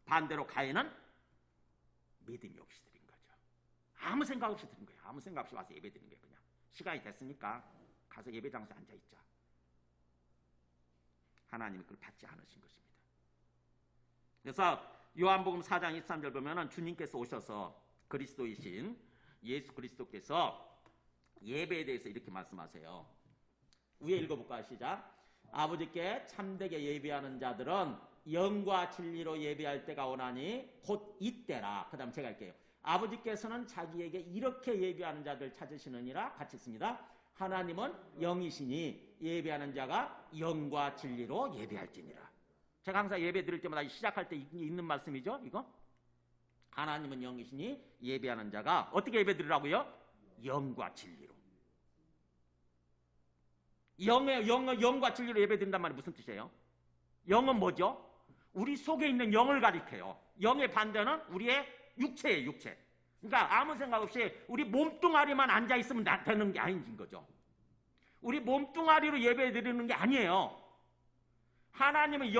반대로 가인은 믿음이 없이 드린 거죠. 아무 생각 없이 드린 거예요. 아무 생각 없이 와서 예배 드린 거예요. 그냥 시간이 됐으니까 가서 예배장소에 앉아있자. 하나님이 그걸 받지 않으신 것입니다. 그래서 요한복음 4장 23절 보면은 주님께서 오셔서, 그리스도이신 예수 그리스도께서 예배에 대해서 이렇게 말씀하세요. 위에 읽어볼까요? 시작. 아버지께 참되게 예배하는 자들은 영과 진리로 예배할 때가 오나니 곧 이때라. 그 다음 제가 할게요. 아버지께서는 자기에게 이렇게 예배하는 자들 찾으시느니라. 같이 있습니다. 하나님은 영이시니 예배하는 자가 영과 진리로 예배할지니라. 제가 항상 예배 드릴 때마다 시작할 때 있는 말씀이죠. 이거 하나님은 영이시니 예배하는 자가 어떻게 예배 드리라고요? 영과 진리로. 영과 진리로 예배 드린단 말이 무슨 뜻이에요? 영은 뭐죠? 우리 속에 있는 영을 가리켜요. 영의 반대는 우리의 육체예요. 육체. 그러니까 아무 생각 없이 우리 몸뚱아리만 앉아있으면 되는 게 아닌 거죠. 우리 몸뚱아리로 예배 드리는 게 아니에요. 하나님은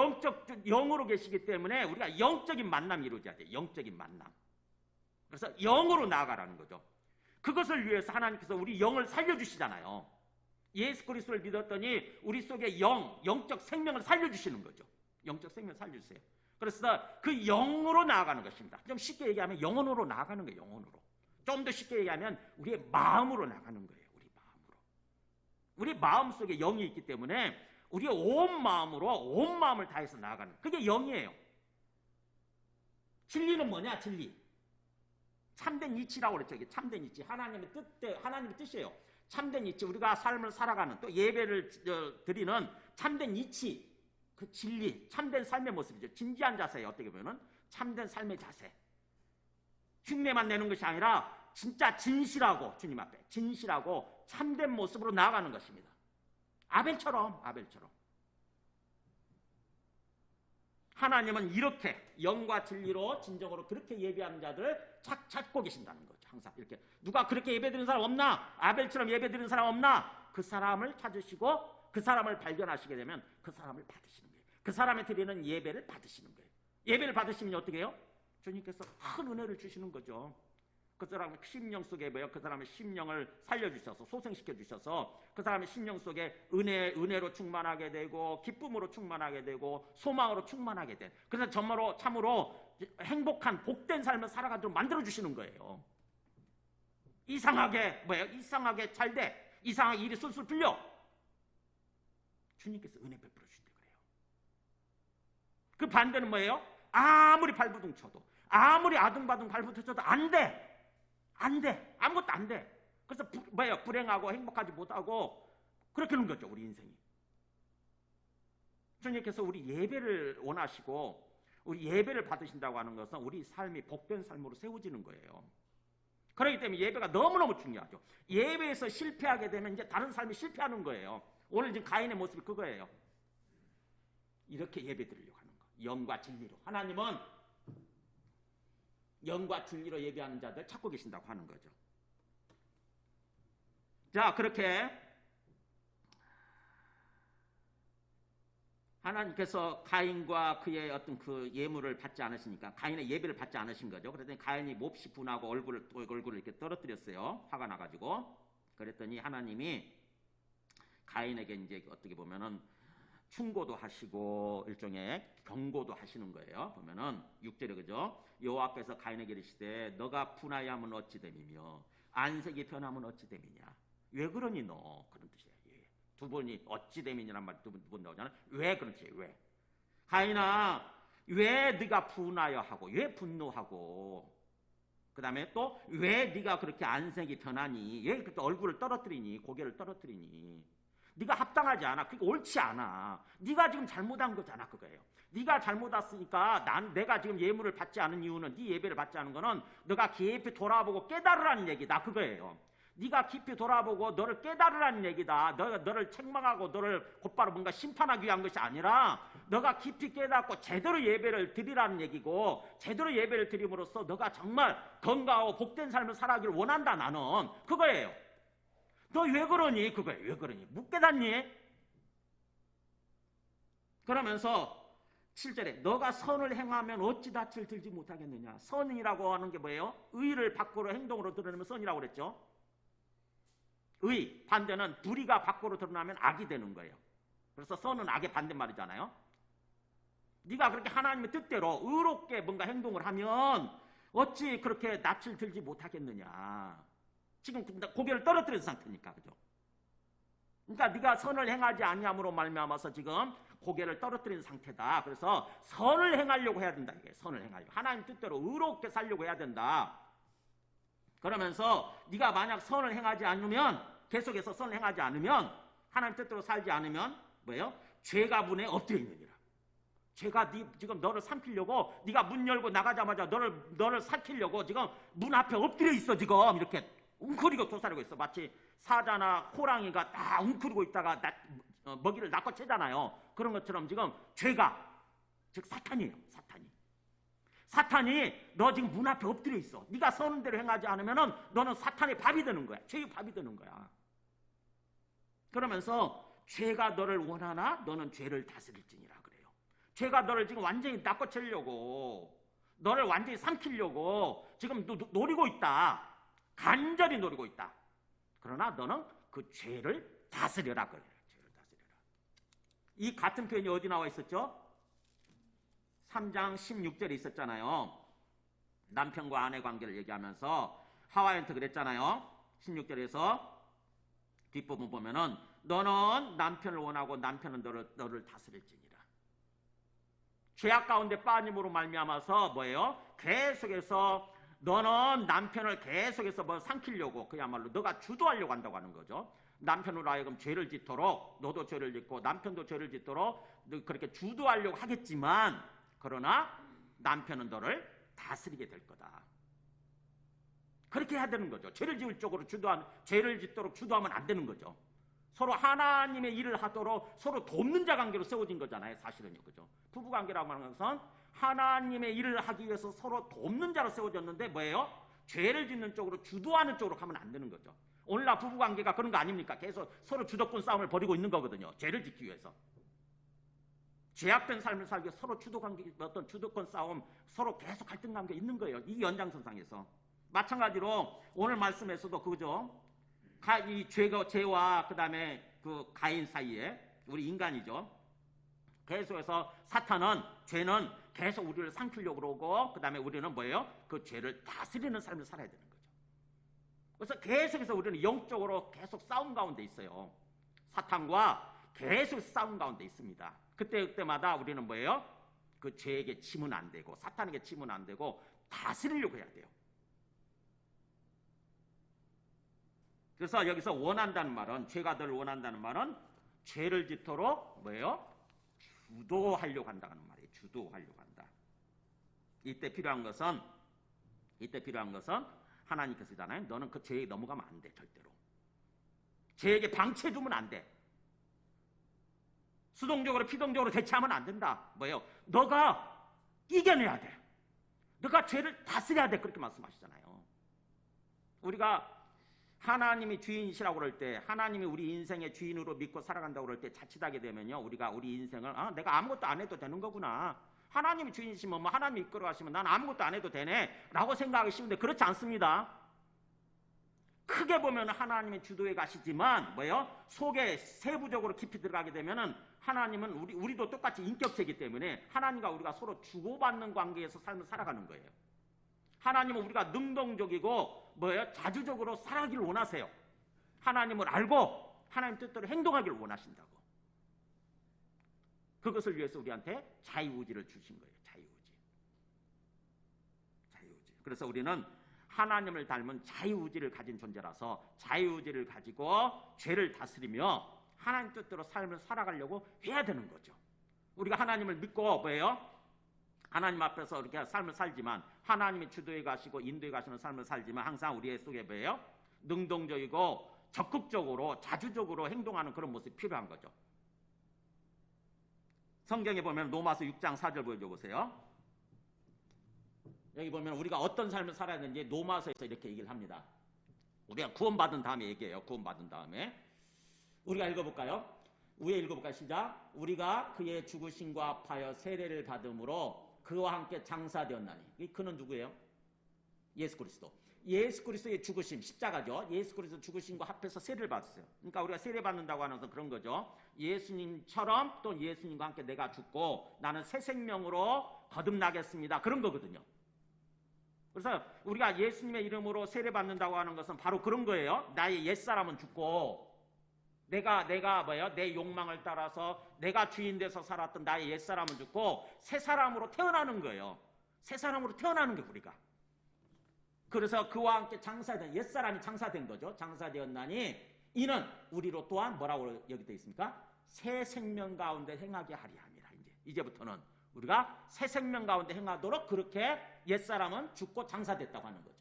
영으로 계시기 때문에 우리가 영적인 만남이 이루어져야 돼요. 영적인 만남. 그래서 영으로 나아가라는 거죠. 그것을 위해서 하나님께서 우리 영을 살려주시잖아요. 예수 그리스도를 믿었더니 우리 속에 영적 생명을 살려주시는 거죠. 영적 생명을 살려주세요. 그래서 그 영으로 나아가는 것입니다. 좀 쉽게 얘기하면 영혼으로 나아가는 거예요. 영혼으로. 좀 더 쉽게 얘기하면 우리의 마음으로 나가는 거예요. 우리 마음으로. 우리 마음 속에 영이 있기 때문에 우리의 온 마음을 다해서 나아가는, 그게 영이에요. 진리는 뭐냐? 진리. 참된 이치라고 그랬죠. 이게 참된 이치. 하나님의 뜻이에요. 참된 이치. 우리가 삶을 살아가는, 또 예배를 드리는 참된 이치. 그 진리. 참된 삶의 모습이죠. 진지한 자세예요. 어떻게 보면 참된 삶의 자세. 흉내만 내는 것이 아니라 진짜 진실하고, 주님 앞에 진실하고 참된 모습으로 나아가는 것입니다. 아벨처럼. 하나님은 이렇게 영과 진리로 진정으로 그렇게 예배하는 자들을 찾고 계신다는 거죠. 항상 이렇게. 누가 그렇게 예배드리는 사람 없나? 아벨처럼 예배드리는 사람 없나? 그 사람을 찾으시고 그 사람을 발견하시게 되면 그 사람을 받으시는 거예요. 그 사람이 드리는 예배를 받으시는 거예요. 예배를 받으시면 어떻게 해요? 주님께서 큰 은혜를 주시는 거죠. 그 사람의 심령 속에 그 사람의 심령을 살려주셔서 소생시켜 주셔서 그 사람의 심령 속에 은혜로 충만하게 되고 기쁨으로 충만하게 되고 소망으로 충만하게 된, 그래서 참으로 행복한 복된 삶을 살아가도록 만들어 주시는 거예요. 이상하게 잘 돼, 이상하게 일이 술술 풀려, 주님께서 은혜 베풀어 주신다 그래요. 그 반대는 뭐예요? 아무리 발부둥 쳐도, 아무리 아둥바둥 발부둥 쳐도 안 돼. 아무것도 안 돼. 그래서 불행하고 행복하지 못하고 그렇게 하는 거죠, 우리 인생이. 주님께서 우리 예배를 원하시고 우리 예배를 받으신다고 하는 것은 우리 삶이 복된 삶으로 세워지는 거예요. 그렇기 때문에 예배가 너무너무 중요하죠. 예배에서 실패하게 되면 이제 다른 삶이 실패하는 거예요. 오늘 지금 가인의 모습이 그거예요. 이렇게 예배 드리려고 하는 거. 영과 진리로. 하나님은 영과 진리로 예배하는 자들 찾고 계신다고 하는 거죠. 자, 그렇게 하나님께서 가인과 그의 어떤 그 예물을 받지 않으시니까, 가인의 예배를 받지 않으신 거죠. 그랬더니 가인이 몹시 분하고 얼굴을 이렇게 떨어뜨렸어요. 화가 나가지고. 그랬더니 하나님이 가인에게 이제 어떻게 보면은 충고도 하시고 일종의 경고도 하시는 거예요. 보면은 6절에 그죠? 여호와께서 가인에게 이르시되 너가 분하여 하면 어찌 됨이며 안색이 변하면 어찌 됨이냐. 왜 그러니 너? 그런 뜻이에요. 예. 두 번이 어찌 됨이냐는 말 두 번 나오잖아요. 왜 그런지. 왜? 가인아, 왜 네가 분하여 하고, 왜 분노하고, 그 다음에 또 왜 네가 그렇게 안색이 변하니, 왜 그렇게 얼굴을 떨어뜨리니, 고개를 떨어뜨리니. 네가 합당하지 않아. 그게 옳지 않아. 네가 지금 잘못한 거잖아. 그거예요. 네가 잘못했으니까 내가 지금 예물을 받지 않은 이유는, 네 예배를 받지 않은 거는 너가 깊이 돌아보고 깨달으라는 얘기다. 그거예요. 네가 깊이 돌아보고 너를 깨달으라는 얘기다. 너를 책망하고 너를 곧바로 뭔가 심판하기 위한 것이 아니라 너가 깊이 깨닫고 제대로 예배를 드리라는 얘기고, 제대로 예배를 드림으로써 너가 정말 건강하고 복된 삶을 살아가기를 원한다. 나는 그거예요. 너 왜 그러니? 그거예요. 왜 그러니? 못 깨닫니? 그러면서 7절에 너가 선을 행하면 어찌 낯을 들지 못하겠느냐. 선이라고 하는 게 뭐예요? 의를 밖으로 행동으로 드러내면 선이라고 그랬죠. 의, 반대는 불의가 밖으로 드러나면 악이 되는 거예요. 그래서 선은 악의 반대말이잖아요. 네가 그렇게 하나님의 뜻대로 의롭게 뭔가 행동을 하면 어찌 그렇게 낯을 들지 못하겠느냐. 지금 고개를 떨어뜨린 상태니까, 그죠? 그러니까 네가 선을 행하지 아니함으로 말미암아서 지금 고개를 떨어뜨린 상태다. 그래서 선을 행하려고 해야 된다. 이게 선을 행하려고, 하나님 뜻대로 의롭게 살려고 해야 된다. 그러면서 네가 만약 선을 행하지 않으면, 계속해서 선을 행하지 않으면, 하나님 뜻대로 살지 않으면 뭐예요? 죄가 문에 엎드려 있느니라. 죄가 지금 너를 삼키려고, 네가 문 열고 나가자마자 너를 삼키려고 지금 문 앞에 엎드려 있어. 지금 이렇게 웅크리고 도사리고 있어. 마치 사자나 호랑이가 딱 웅크리고 있다가 먹이를 낚아채잖아요. 그런 것처럼 지금 죄가, 즉 사탄이에요. 사탄이 너 지금 문 앞에 엎드려 있어. 네가 서는 대로 행하지 않으면은 너는 사탄의 밥이 되는 거야. 죄의 밥이 되는 거야. 그러면서 죄가 너를 원하나 너는 죄를 다스릴지니라 그래요. 죄가 너를 지금 완전히 낚아채려고, 너를 완전히 삼키려고 지금 노리고 있다. 간절히 노리고 있다. 그러나 너는 그 죄를 다스려라 그래요. 죄를 다스려라. 이 같은 표현이 어디 나와 있었죠? 3장 16절에 있었잖아요. 남편과 아내 관계를 얘기하면서 하와한테 그랬잖아요. 16절에서 뒷부분 보면은 너는 남편을 원하고 남편은 너를 다스릴지니라. 죄악 가운데 빠짐으로 말미암아서 뭐예요? 계속해서 너는 남편을 계속해서 뭐 삼키려고 그야말로 너가 주도하려고 한다고 하는 거죠. 남편으로 하여금 죄를 짓도록 너도 죄를 짓고 남편도 죄를 짓도록 그렇게 주도하려고 하겠지만 그러나 남편은 너를 다스리게 될 거다. 그렇게 해야 되는 거죠. 죄를 짓도록 주도하면 안 되는 거죠. 서로 하나님의 일을 하도록 서로 돕는 자 관계로 세워진 거잖아요. 사실은요. 그죠? 부부 관계라고 하는 것은 하나님의 일을 하기 위해서 서로 돕는 자로 세워졌는데 뭐예요? 죄를 짓는 쪽으로 주도하는 쪽으로 가면 안 되는 거죠. 오늘날 부부 관계가 그런 거 아닙니까? 계속 서로 주도권 싸움을 벌이고 있는 거거든요. 죄를 짓기 위해서. 죄악된 삶을 살기 위해서 서로 어떤 주도권 싸움, 서로 계속 갈등 관계 있는 거예요. 이 연장선상에서. 마찬가지로 오늘 말씀에서도 그죠? 이 죄와 그다음에 그 가인 사이에 우리 인간이죠. 계속해서 죄는 계속 우리를 삼키려고 그러고 그다음에 우리는 뭐예요? 그 죄를 다스리는 삶을 살아야 되는 거죠. 그래서 계속해서 우리는 영적으로 계속 싸움 가운데 있어요. 사탄과 계속 싸움 가운데 있습니다. 그때마다 우리는 뭐예요? 그 죄에게 치면 안 되고 사탄에게 치면 안 되고 다스리려고 해야 돼요. 그래서 여기서 원한다는 말은 죄가 늘 원한다는 말은 죄를 짓도록 뭐예요? 주도하려고 한다는 말이에요. 주도하려고 한다. 이때 필요한 것은 하나님께서 잖아요. 너는 그 죄에 넘어가면 안 돼. 절대로. 죄에게 방치해 두면 안 돼. 수동적으로 피동적으로 대처하면 안 된다. 뭐예요? 너가 이겨내야 돼. 너가 죄를 다스려야 돼. 그렇게 말씀하시잖아요. 우리가 하나님이 주인이시라고 그럴 때 하나님이 우리 인생의 주인으로 믿고 살아간다고 그럴 때 자칫하게 되면요. 우리가 우리 인생을 내가 아무것도 안 해도 되는 거구나. 하나님이 주인이시면 뭐 하나님이 이끌어 가시면 난 아무것도 안 해도 되네 라고 생각하기 쉬운데 그렇지 않습니다. 크게 보면 하나님의 주도에 가시지만 뭐예요? 속에 세부적으로 깊이 들어가게 되면은 하나님은 우리도 똑같이 인격체이기 때문에 하나님과 우리가 서로 주고받는 관계에서 삶을 살아가는 거예요. 하나님은 우리가 능동적이고 뭐예요? 자주적으로 살아가기를 원하세요. 하나님을 알고 하나님 뜻대로 행동하기를 원하신다고. 그것을 위해서 우리한테 자유의지를 주신 거예요. 자유의지. 그래서 우리는 하나님을 닮은 자유의지를 가진 존재라서 자유의지를 가지고 죄를 다스리며 하나님 뜻대로 삶을 살아가려고 해야 되는 거죠. 우리가 하나님을 믿고 뭐예요? 하나님 앞에서 이렇게 삶을 살지만 하나님이 주도해 가시고 인도해 가시는 삶을 살지만 항상 우리의 속에 뭐예요? 능동적이고 적극적으로 자주적으로 행동하는 그런 모습이 필요한 거죠. 성경에 보면 로마서 6장 4절 보여줘 보세요. 여기 보면 우리가 어떤 삶을 살아야 되는지 로마서에서 이렇게 얘기를 합니다. 우리가 구원받은 다음에 얘기해요. 구원받은 다음에 우리가 읽어볼까요? 위에 읽어볼까요? 시작. 우리가 그의 죽으심과 합하여 세례를 받음으로 그와 함께 장사되었나니. 그는 누구예요? 예수 그리스도. 예수 그리스도의 죽으심, 십자가죠. 예수 그리스도 죽으심과 합해서 세례를 받았어요. 그러니까 우리가 세례 받는다고 하는 것은 그런 거죠. 예수님처럼 또 예수님과 함께 내가 죽고 나는 새 생명으로 거듭나겠습니다. 그런 거거든요. 그래서 우리가 예수님의 이름으로 세례 받는다고 하는 것은 바로 그런 거예요. 나의 옛사람은 죽고 내가 뭐예요? 내 욕망을 따라서 내가 주인 돼서 살았던 나의 옛사람은 죽고 새 사람으로 태어나는 거예요. 새 사람으로 태어나는 게 우리가. 그래서 그와 함께 장사된 옛사람이 장사된 거죠. 장사되었나니 이는 우리로 또한 뭐라고 여기 되어 있습니까? 새 생명 가운데 행하게 하리 함이라. 이제부터는 우리가 새 생명 가운데 행하도록 그렇게 옛사람은 죽고 장사됐다고 하는 거죠.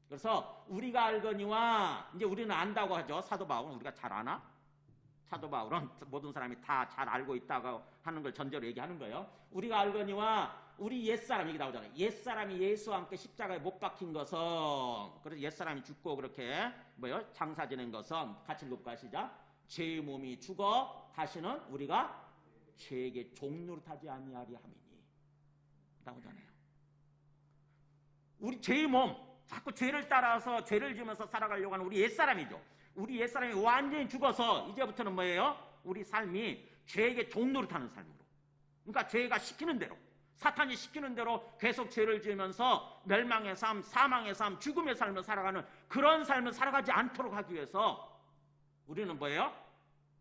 그래서 우리가 알거니와 이제 우리는 안다고 하죠. 사도 바울은 우리가 잘 아나? 사도 바울은 모든 사람이 다 잘 알고 있다고 하는 걸 전제로 얘기하는 거예요. 우리가 알거니와 우리 옛사람 얘기 나오잖아요. 옛사람이 예수와 함께 십자가에 못 박힌 것은 그래서 옛사람이 죽고 그렇게 뭐요? 장사 지낸 것은 같이 읽어볼까요? 시작. 죄의 몸이 죽어 다시는 우리가 죄에게 종노릇하지 아니하리 함이니 나오잖아요. 우리 죄의 몸, 자꾸 죄를 따라서 죄를 지으면서 살아가려고 하는 우리 옛사람이죠. 우리 옛사람이 완전히 죽어서 이제부터는 뭐예요? 우리 삶이 죄에게 종노릇하는 삶으로. 그러니까 죄가 시키는 대로, 사탄이 시키는 대로 계속 죄를 지으면서 멸망의 삶, 사망의 삶, 죽음의 삶을 살아가는 그런 삶을 살아가지 않도록 하기 위해서 우리는 뭐예요?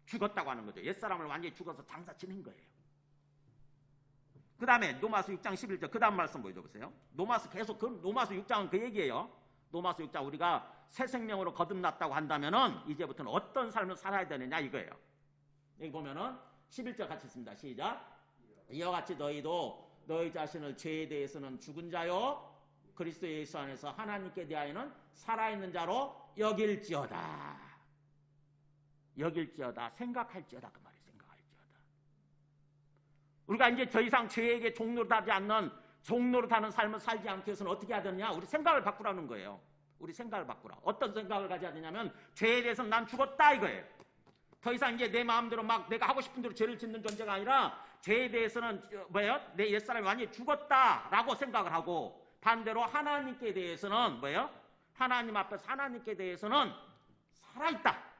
죽었다고 하는 거죠. 옛사람을 완전히 죽어서 장사 치는 거예요. 그 다음에 로마서 6장 11절 그 다음 말씀 보여줘보세요. 로마서 계속 로마서 6장은 그 얘기예요. 로마서 6장 우리가 새 생명으로 거듭났다고 한다면은 이제부터는 어떤 삶을 살아야 되느냐 이거예요. 여기 보면은 11절 같이 있습니다. 시작. 이와 같이 너희도 너희 자신을 죄에 대해서는 죽은 자요 그리스도 예수 안에서 하나님께 대하여는 살아있는 자로 여길지어다. 여길지어다. 생각할지어다. 그 말이에요. 생각할지어다. 우리가 이제 더 이상 죄에게 종노릇하지 않는 종노릇하는 삶을 살지 않기 위해서는 어떻게 해야 되느냐? 우리 생각을 바꾸라는 거예요. 우리 생각을 바꾸라. 어떤 생각을 가져야 되냐면 죄에 대해서는 난 죽었다 이거예요. 더 이상 이제 내 마음대로 막 내가 하고 싶은 대로 죄를 짓는 존재가 아니라 죄에 대해서는 뭐예요? 내 옛사람이 완전히 죽었다라고 생각을 하고 반대로 하나님께 대해서는 뭐예요? 하나님 앞에서 하나님께 대해서는 살아있다.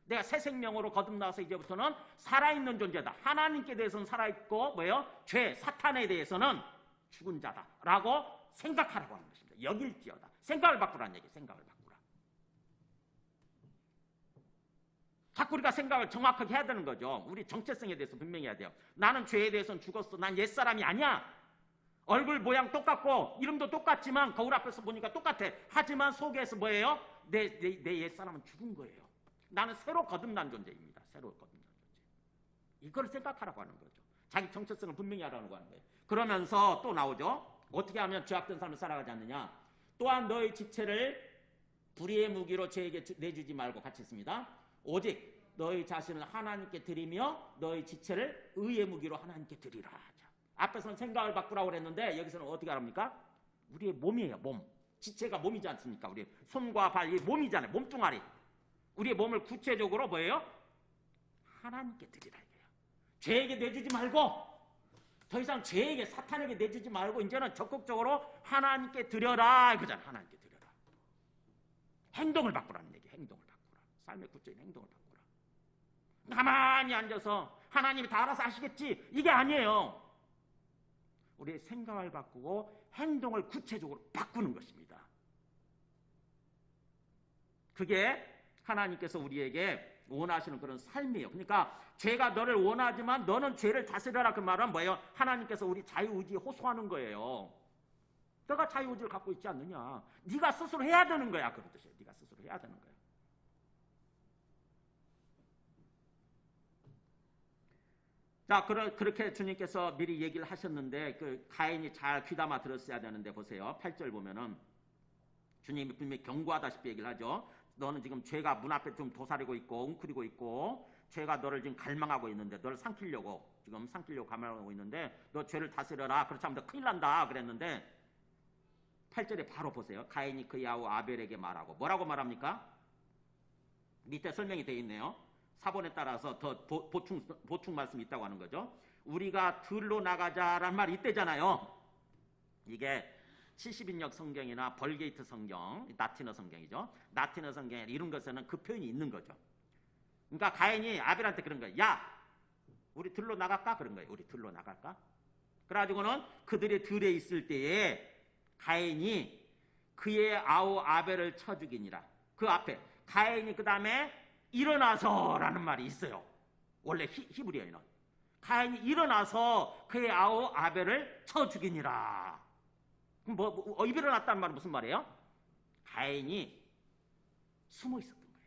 내가 새 생명으로 거듭나서 이제부터는 살아있는 존재다. 하나님께 대해서는 살아있고 뭐예요? 죄, 사탄에 대해서는 죽은 자다라고 생각하라고 하는 것입니다. 여길지어다. 생각을 바꾸라는 얘기예요. 생각을 바꾸라. 자꾸 우리가 생각을 정확하게 해야 되는 거죠. 우리 정체성에 대해서 분명히 해야 돼요. 나는 죄에 대해서는 죽었어. 난 옛사람이 아니야. 얼굴 모양 똑같고 이름도 똑같지만 거울 앞에서 보니까 똑같아. 하지만 속에서 뭐예요? 내 옛사람은 죽은 거예요. 나는 새로 거듭난 존재입니다. 새로 거듭난 존재. 이걸 생각하라고 하는 거죠. 자기 정체성을 분명히 하라고 하는 거예요. 그러면서 또 나오죠. 어떻게 하면 죄악된 삶을 살아가지 않느냐. 또한 너의 지체를 불의의 무기로 죄에게 내주지 말고 같이 있습니다. 오직 너희 자신을 하나님께 드리며 너희 지체를 의의 무기로 하나님께 드리라. 자, 앞에서는 생각을 바꾸라고 그랬는데 여기서는 어떻게 합니까? 우리의 몸이에요. 몸. 지체가 몸이지 않습니까? 우리 손과 발, 이 몸이잖아요. 몸뚱아리. 우리의 몸을 구체적으로 뭐예요? 하나님께 드리라 이거예요. 죄에게 내주지 말고 더 이상 죄에게 사탄에게 내주지 말고 이제는 적극적으로 하나님께 드려라 이거잖아요. 하나님께 드려라. 행동을 바꾸라는 얘기예요. 행동을 바꾸라. 삶의 구체적인 행동을 바꾸라. 가만히 앉아서 하나님이 다 알아서 하시겠지 이게 아니에요. 우리의 생각을 바꾸고 행동을 구체적으로 바꾸는 것입니다. 그게 하나님께서 우리에게 원하시는 그런 삶이에요. 그러니까 죄가 너를 원하지만 너는 죄를 다스려라 그 말은 뭐예요? 하나님께서 우리 자유의지에 호소하는 거예요. 너가 자유의지를 갖고 있지 않느냐. 네가 스스로 해야 되는 거야. 그런 뜻이에요. 네가 스스로 해야 되는 거야. 자, 그렇게 주님께서 미리 얘기를 하셨는데 그 가인이 잘 귀담아 들었어야 되는데 보세요. 8절 보면은 주님이 분명히 경고하다시피 얘기를 하죠. 너는 지금 죄가 문 앞에 좀 도사리고 있고 웅크리고 있고 죄가 너를 지금 갈망하고 있는데 너를 삼키려고 갈망하고 있는데 너 죄를 다스려라. 그렇지 않으면 너 큰일 난다 그랬는데 8절에 바로 보세요. 가인이 그의 아우 아벨에게 말하고 뭐라고 말합니까? 밑에 설명이 되어 있네요. 사본에 따라서 더 보충 말씀이 있다고 하는 거죠. 우리가 들로 나가자라는 말이 이때잖아요. 이게 70인역 성경이나 벌게이트 성경, 나티너 성경이죠. 나티너 성경에 이런 것에는 그 표현이 있는 거죠. 그러니까 가인이 아벨한테 그런 거예요. 야, 우리 들로 나갈까? 그런 거예요. 우리 들로 나갈까? 그래가지고는 그들의 들에 있을 때에 가인이 그의 아우 아벨을 쳐 죽이니라. 그 앞에 가인이 그 다음에 일어나서라는 말이 있어요. 원래 히브리어에는 가인이 일어나서 그의 아우 아벨을 쳐 죽이니라. 그럼 일어났다는 말은 무슨 말이에요? 가인이 숨어 있었던 거예요.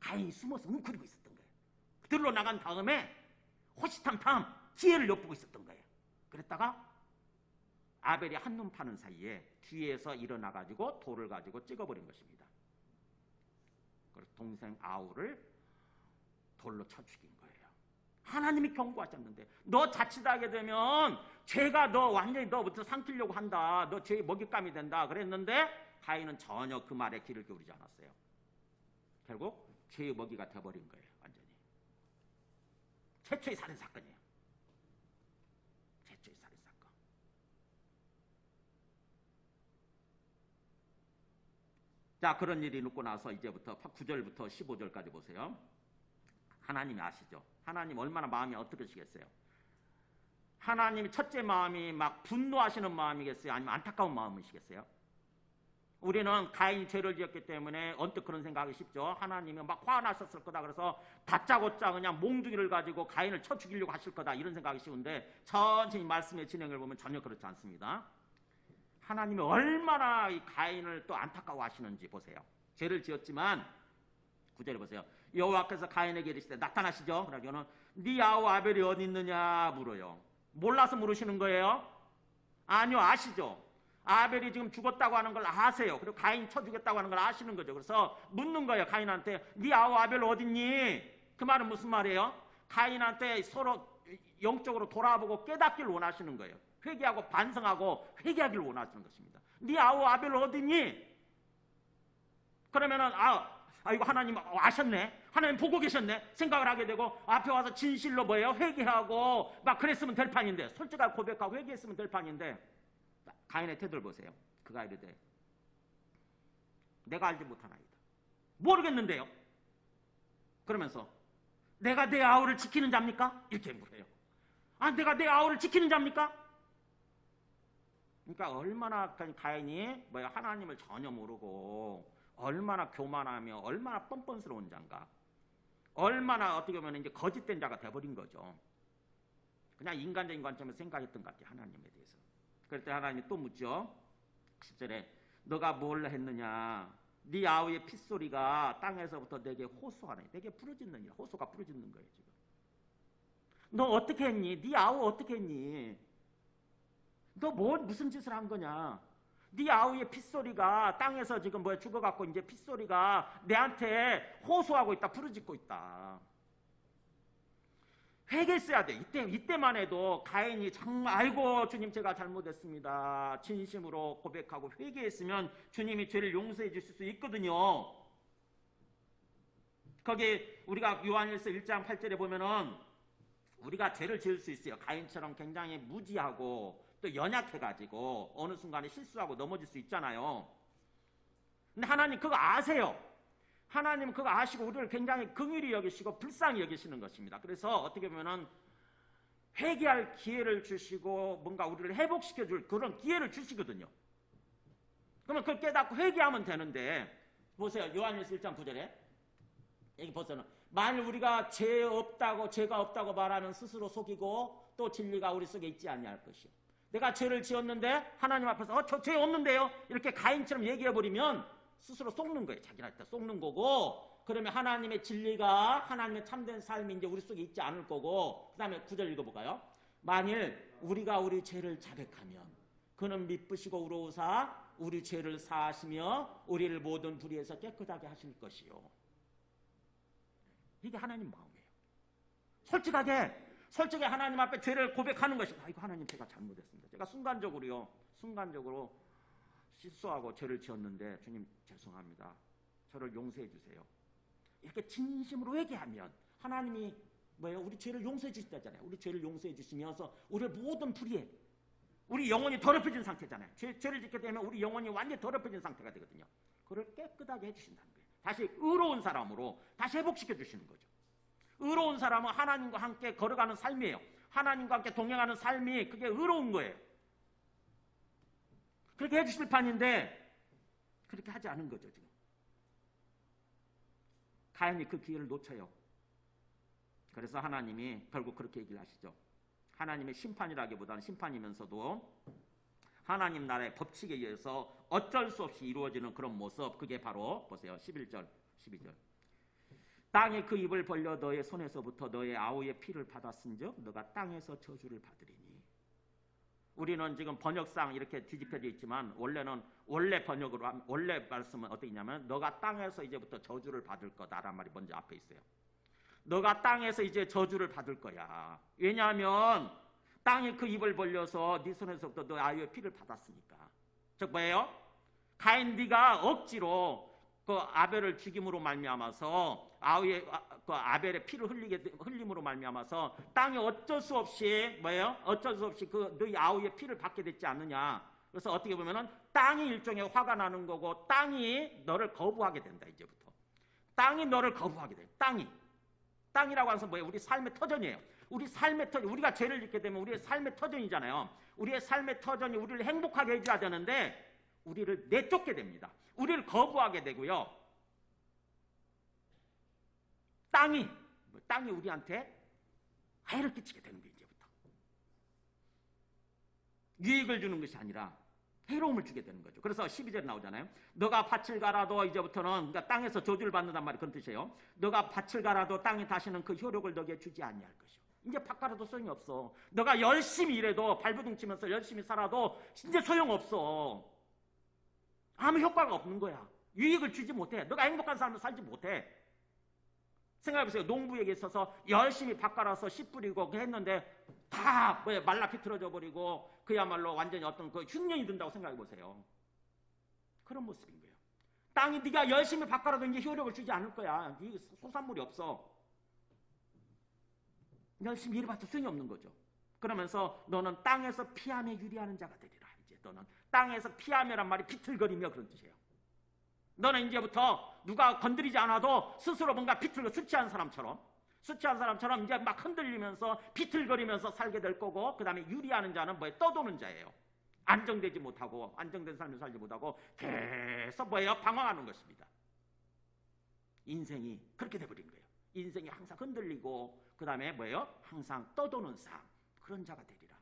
가인이 숨어서 웅크리고 있었던 거예요. 들로 나간 다음에 호시탐탐 기회를 엿보고 있었던 거예요. 그랬다가 아벨이 한눈 파는 사이에 뒤에서 일어나가지고 돌을 가지고 찍어버린 것입니다. 그래서 동생 아우를 돌로 쳐 죽인 거예요. 하나님이 경고하셨는데 너 자칫하게 되면 죄가 너 완전히 너부터 삼키려고 한다. 너 죄의 먹잇감이 된다. 그랬는데 가인은 전혀 그 말에 귀를 기울이지 않았어요. 결국 죄의 먹이가 되어버린 거예요. 완전히. 최초의 살인사건이에요. 최초의 살인사건. 자, 그런 일이 있고 나서 이제부터 9절부터 15절까지 보세요. 하나님이 아시죠? 하나님 얼마나 마음이 어떠시겠어요? 하나님이 첫째 마음이 막 분노하시는 마음이겠어요? 아니면 안타까운 마음이시겠어요? 우리는 가인이 죄를 지었기 때문에 언뜻 그런 생각이 쉽죠. 하나님이 막 화나셨을 거다. 그래서 다짜고짜 그냥 몽둥이를 가지고 가인을 쳐 죽이려고 하실 거다. 이런 생각이 쉬운데 천천히 말씀의 진행을 보면 전혀 그렇지 않습니다. 하나님이 얼마나 이 가인을 또 안타까워하시는지 보세요. 죄를 지었지만 9절에 보세요. 여호와께서 가인에게 이르시되 나타나시죠. 그러고는 네 아우 아벨이 어디 있느냐 물어요. 몰라서 물으시는 거예요? 아니요, 아시죠. 아벨이 지금 죽었다고 하는 걸 아세요. 그리고 가인 쳐 죽였다고 하는 걸 아시는 거죠. 그래서 묻는 거예요. 가인한테 네 아우 아벨 어딨니? 그 말은 무슨 말이에요? 가인한테 서로 영적으로 돌아보고 깨닫기를 원하시는 거예요. 회개하고 반성하고 회개하기를 원하시는 것입니다. 네 아우 아벨 어딨니? 그러면은 이거 하나님 아셨네. 하나님 보고 계셨네. 생각을 하게 되고 앞에 와서 진실로 뭐예요? 회개하고 막 그랬으면 될 판인데, 솔직하게 고백하고 회개했으면 될 판인데, 가인의 태도를 보세요. 그가 이르되 내가 알지 못하나이다. 모르겠는데요. 그러면서 내가 내 아우를 지키는 자입니까? 이렇게 물어요. 내가 내 아우를 지키는 자입니까? 그러니까 얼마나 가인이 하나님을 전혀 모르고 얼마나 교만하며 얼마나 뻔뻔스러운 자인가. 얼마나 어떻게 보면 이제 거짓된 자가 돼버린 거죠. 그냥 인간적인 관점에서 생각했던 것 같아요. 하나님에 대해서. 그럴 때 하나님이 또 묻죠. 10절에 너가 뭘 했느냐? 네 아우의 핏소리가 땅에서부터 내게 호소하네. 내게 부르짖느니라. 호소가 부르짖는 거예요 지금. 너 어떻게 했니? 네 아우 어떻게 했니? 너 무슨 짓을 한 거냐? 네 아우의 핏소리가 땅에서 지금 죽어갖고 이제 핏소리가 내한테 호소하고 있다, 부르짖고 있다. 회개했어야 돼. 이때만 해도 가인이 정말 아이고 주님 제가 잘못했습니다. 진심으로 고백하고 회개했으면 주님이 죄를 용서해 주실 수 있거든요. 거기 우리가 요한일서 1장 8절에 보면은 우리가 죄를 지을 수 있어요. 가인처럼 굉장히 무지하고 또 연약해가지고 어느 순간에 실수하고 넘어질 수 있잖아요. 근데 하나님 그거 아세요. 하나님은 그거 아시고 우리를 굉장히 긍휼히 여기시고 불쌍히 여기시는 것입니다. 그래서 어떻게 보면은 회개할 기회를 주시고 뭔가 우리를 회복시켜줄 그런 기회를 주시거든요. 그러면 그걸 깨닫고 회개하면 되는데, 보세요. 요한일서 1장 9절에 여기 보세요. 만일 우리가 죄가 없다고 말하면 스스로 속이고 또 진리가 우리 속에 있지 아니할 것이요. 내가 죄를 지었는데 하나님 앞에서 저 죄 없는데요? 이렇게 가인처럼 얘기해버리면 스스로 속는 거예요. 자기한테 속는 거고, 그러면 하나님의 진리가, 하나님의 참된 삶이 이제 우리 속에 있지 않을 거고, 그 다음에 9절 읽어볼까요? 만일 우리가 우리 죄를 자백하면 그는 미쁘시고 의로우사 우리 죄를 사하시며 우리를 모든 불의에서 깨끗하게 하실 것이요. 이게 하나님 마음이에요. 솔직하게 하나님 앞에 죄를 고백하는 것입니다. 이거 하나님 제가 잘못했습니다. 제가 순간적으로 실수하고 죄를 지었는데 주님 죄송합니다. 저를 용서해 주세요. 이렇게 진심으로 회개하면 하나님이 우리 죄를 용서해 주시다잖아요. 우리 죄를 용서해 주시면서 우리를 모든 불의에, 우리 영혼이 더럽혀진 상태잖아요. 죄를 짓게 되면 우리 영혼이 완전히 더럽혀진 상태가 되거든요. 그걸 깨끗하게 해주신다는 거예요. 다시 의로운 사람으로 다시 회복시켜 주시는 거죠. 의로운 사람은 하나님과 함께 걸어가는 삶이에요. 하나님과 함께 동행하는 삶이 그게 의로운 거예요. 그렇게 해주실 판인데 그렇게 하지 않은 거죠. 지금 가인이 그 기회를 놓쳐요. 그래서 하나님이 결국 그렇게 얘기를 하시죠. 하나님의 심판이라기보다는 심판이면서도 하나님 나라의 법칙에 의해서 어쩔 수 없이 이루어지는 그런 모습, 그게 바로 보세요. 11절 12절 땅이 그 입을 벌려 너의 손에서부터 너의 아우의 피를 받았은즉 너가 땅에서 저주를 받으리니. 우리는 지금 번역상 이렇게 뒤집혀져 있지만 원래 번역으로 원래 말씀은 어떻게 있냐면 너가 땅에서 이제부터 저주를 받을 거다라는 말이 먼저 앞에 있어요. 너가 땅에서 이제 저주를 받을 거야. 왜냐하면 땅이 그 입을 벌려서 네 손에서부터 너의 아우의 피를 받았으니까. 즉 뭐예요? 가인 네가 억지로 그 아벨을 죽임으로 말미암아서 그 아벨의 피를 흘림으로 말미암아서 땅이 어쩔 수 없이 그 너희 아우의 피를 받게 됐지 않느냐. 그래서 어떻게 보면은 땅이 일종의 화가 나는 거고 땅이 너를 거부하게 된다. 이제부터 땅이 너를 거부하게 돼. 땅이라고 하는 것은 뭐예요? 우리 삶의 터전이에요. 우리 삶의 터전, 우리가 죄를 짓게 되면 우리의 삶의 터전이잖아요. 우리의 삶의 터전이 우리를 행복하게 해줘야 되는데 우리를 내쫓게 됩니다. 우리를 거부하게 되고요. 땅이 우리한테 해를 끼치게 되는 거예요. 이제부터 유익을 주는 것이 아니라 해로움을 주게 되는 거죠. 그래서 12절에 나오잖아요. 너가 밭을 갈아도 이제부터는, 그러니까 땅에서 저주를 받는단 말이 그런 뜻이에요. 너가 밭을 갈아도 땅이 다시는 그 효력을 너에게 주지 아니할 것이요. 이제 밭 갈아도 소용이 없어. 너가 열심히 일해도, 발버둥 치면서 열심히 살아도 이제 소용없어. 아무 효과가 없는 거야. 유익을 주지 못해. 너가 행복한 삶을 살지 못해. 생각해보세요. 농부에게 있어서 열심히 밭 갈아서 씨 뿌리고 했는데 다 말라 비틀어져 버리고 그야말로 완전히 어떤 그 흉년이 든다고 생각해보세요. 그런 모습인 거예요. 땅이 네가 열심히 밭 갈아도 이제 효력을 주지 않을 거야. 네 소산물이 없어. 열심히 일해봤자 소용이 없는 거죠. 그러면서 너는 땅에서 피함에 유리하는 자가 되리라. 이제 너는 땅에서 피함이란 말이 비틀거리며 그런 뜻이에요. 너는 이제부터 누가 건드리지 않아도 스스로 뭔가 비틀고 수치한 사람처럼 이제 막 흔들리면서 비틀거리면서 살게 될 거고, 그 다음에 유리하는 자는 뭐예요? 떠도는 자예요. 안정되지 못하고, 안정된 삶을 살지 못하고 계속 뭐예요? 방황하는 것입니다. 인생이 그렇게 돼버린 거예요. 인생이 항상 흔들리고, 그 다음에 뭐예요? 항상 떠도는 삶, 그런 자가 되리라.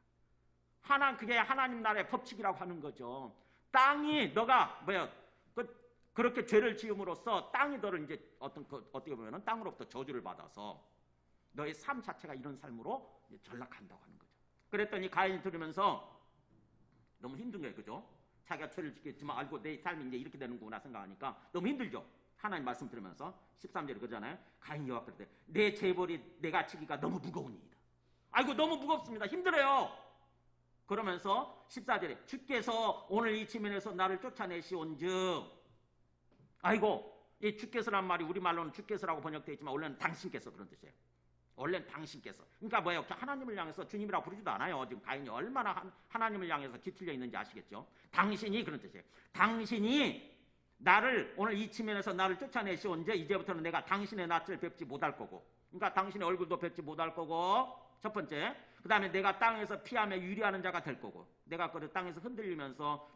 그게 하나님 나라의 법칙이라고 하는 거죠. 땅이 너가 뭐예요? 그렇게 죄를 지음으로써 땅이 너를 이제 어떻게 보면은 땅으로부터 저주를 받아서 너의 삶 자체가 이런 삶으로 전락한다고 하는 거죠. 그랬더니 가인이 들으면서 너무 힘든 거예요, 그죠? 자기가 죄를 짓겠지만 알고 내 삶이 이제 이렇게 되는구나 생각하니까 너무 힘들죠. 하나님 말씀 들으면서 13절에 그러잖아요. 가인이 여호와께 이르되 내 죄벌이 내가 지기가 너무 무거우니이다. 아이고 너무 무겁습니다. 힘들어요. 그러면서 14절에 주께서 오늘 이 지면에서 나를 쫓아내시온즉, 아이고, 이 주께서란 말이 우리말로는 주께서라고 번역되어 있지만 원래는 당신께서 그런 뜻이에요. 원래는 당신께서. 그러니까 뭐예요? 하나님을 향해서 주님이라고 부르지도 않아요. 지금 가인이 얼마나 하나님을 향해서 뒤틀려 있는지 아시겠죠? 당신이 그런 뜻이에요. 당신이 나를 오늘 이 지면에서 나를 쫓아내시온즉 이제부터는 내가 당신의 낯을 뵙지 못할 거고, 그러니까 당신의 얼굴도 뵙지 못할 거고, 첫 번째. 그 다음에 내가 땅에서 피함에 유리하는 자가 될 거고, 내가 그 땅에서 흔들리면서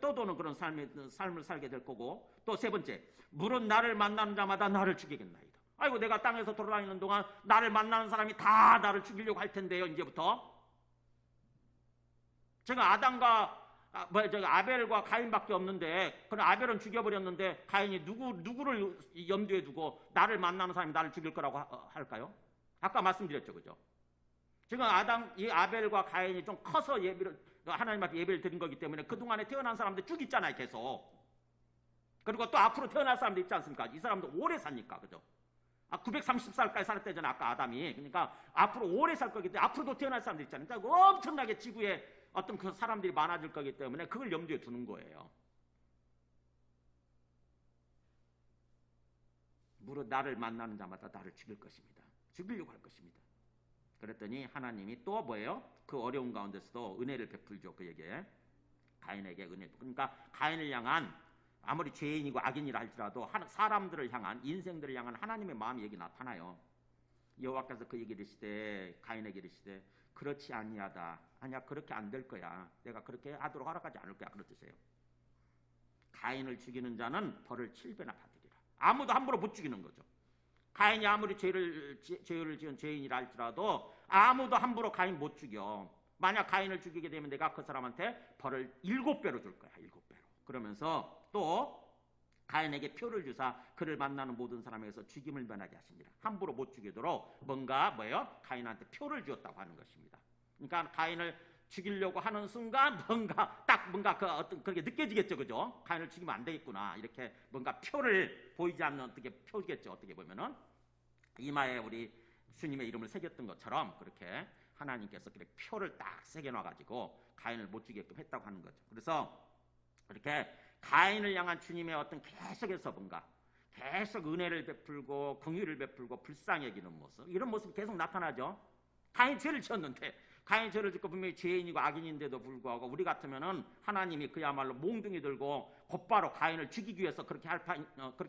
떠도는 그런 삶을 살게 될 거고, 또 세 번째, 물은 나를 만나는 자마다 나를 죽이겠나이다. 아이고 내가 땅에서 돌아다니는 동안 나를 만나는 사람이 다 나를 죽이려고 할 텐데요. 이제부터 제가 아벨과 가인밖에 없는데, 그럼 아벨은 죽여버렸는데 가인이 누구를 염두에 두고 나를 만나는 사람이 나를 죽일 거라고 할까요? 아까 말씀드렸죠, 그죠? 지금 이 아벨과 가인이 좀 커서 하나님 앞에 예배를 드린 거기 때문에 그동안에 태어난 사람들 쭉 있잖아요, 계속. 그리고 또 앞으로 태어날 사람도 있지 않습니까? 이 사람도 오래 사니까, 그죠? 930살까지 살았대잖아요, 아까 아담이. 그러니까 앞으로 오래 살 거기 때문에 앞으로도 태어날 사람들 있잖아요. 그러니까 엄청나게 지구에 어떤 그 사람들이 많아질 거기 때문에 그걸 염두에 두는 거예요. 무릇 나를 만나는 자마다 나를 죽일 것입니다. 죽이려고 할 것입니다. 그랬더니 하나님이 또 뭐예요? 그 어려운 가운데서도 은혜를 베풀죠. 그에게, 가인에게 은혜. 그러니까 가인을 향한, 아무리 죄인이고 악인이라 할지라도 사람들을 향한, 인생들을 향한 하나님의 마음이 여기 나타나요. 여호와께서 그에게 이르시되, 가인에게 이르시되 그렇지 아니하다. 아니야, 그렇게 안 될 거야. 내가 그렇게 하도록 허락하지 않을 거야. 그런 뜻이에요. 가인을 죽이는 자는 벌을 7배나 받으리라. 아무도 함부로 못 죽이는 거죠. 가인이 아무리 죄를 지은 죄인이라 할지라도 아무도 함부로 가인 못 죽여. 만약 가인을 죽이게 되면 내가 그 사람한테 벌을 7배로 줄 거야. 7배로. 그러면서 또 가인에게 표를 주사 그를 만나는 모든 사람에게서 죽임을 면하게 하십니다. 함부로 못 죽이도록 뭔가 가인한테 표를 주었다고 하는 것입니다. 그러니까 가인을 죽이려고 하는 순간 뭔가 그렇게 느껴지겠죠, 그죠? 가인을 죽이면 안 되겠구나, 이렇게 뭔가 표를 보이지 않는 어떻게 표겠죠, 어떻게 보면은 이마에 우리 주님의 이름을 새겼던 것처럼 그렇게 하나님께서 그렇게 표를 딱 새겨놔가지고 가인을 못 죽이게끔 했다고 하는 거죠. 그래서 이렇게 가인을 향한 주님의 어떤 계속해서 계속 은혜를 베풀고 긍휼을 베풀고 불쌍히 여기는 모습, 이런 모습이 계속 나타나죠. 가인이 죄를 지었는데, 가인이 죄를 짓고 분명히 죄인이고 악인인데도 불구하고 우리 같으면은 하나님이 그야말로 몽둥이 들고 곧바로 가인을 죽이기 위해서 그렇게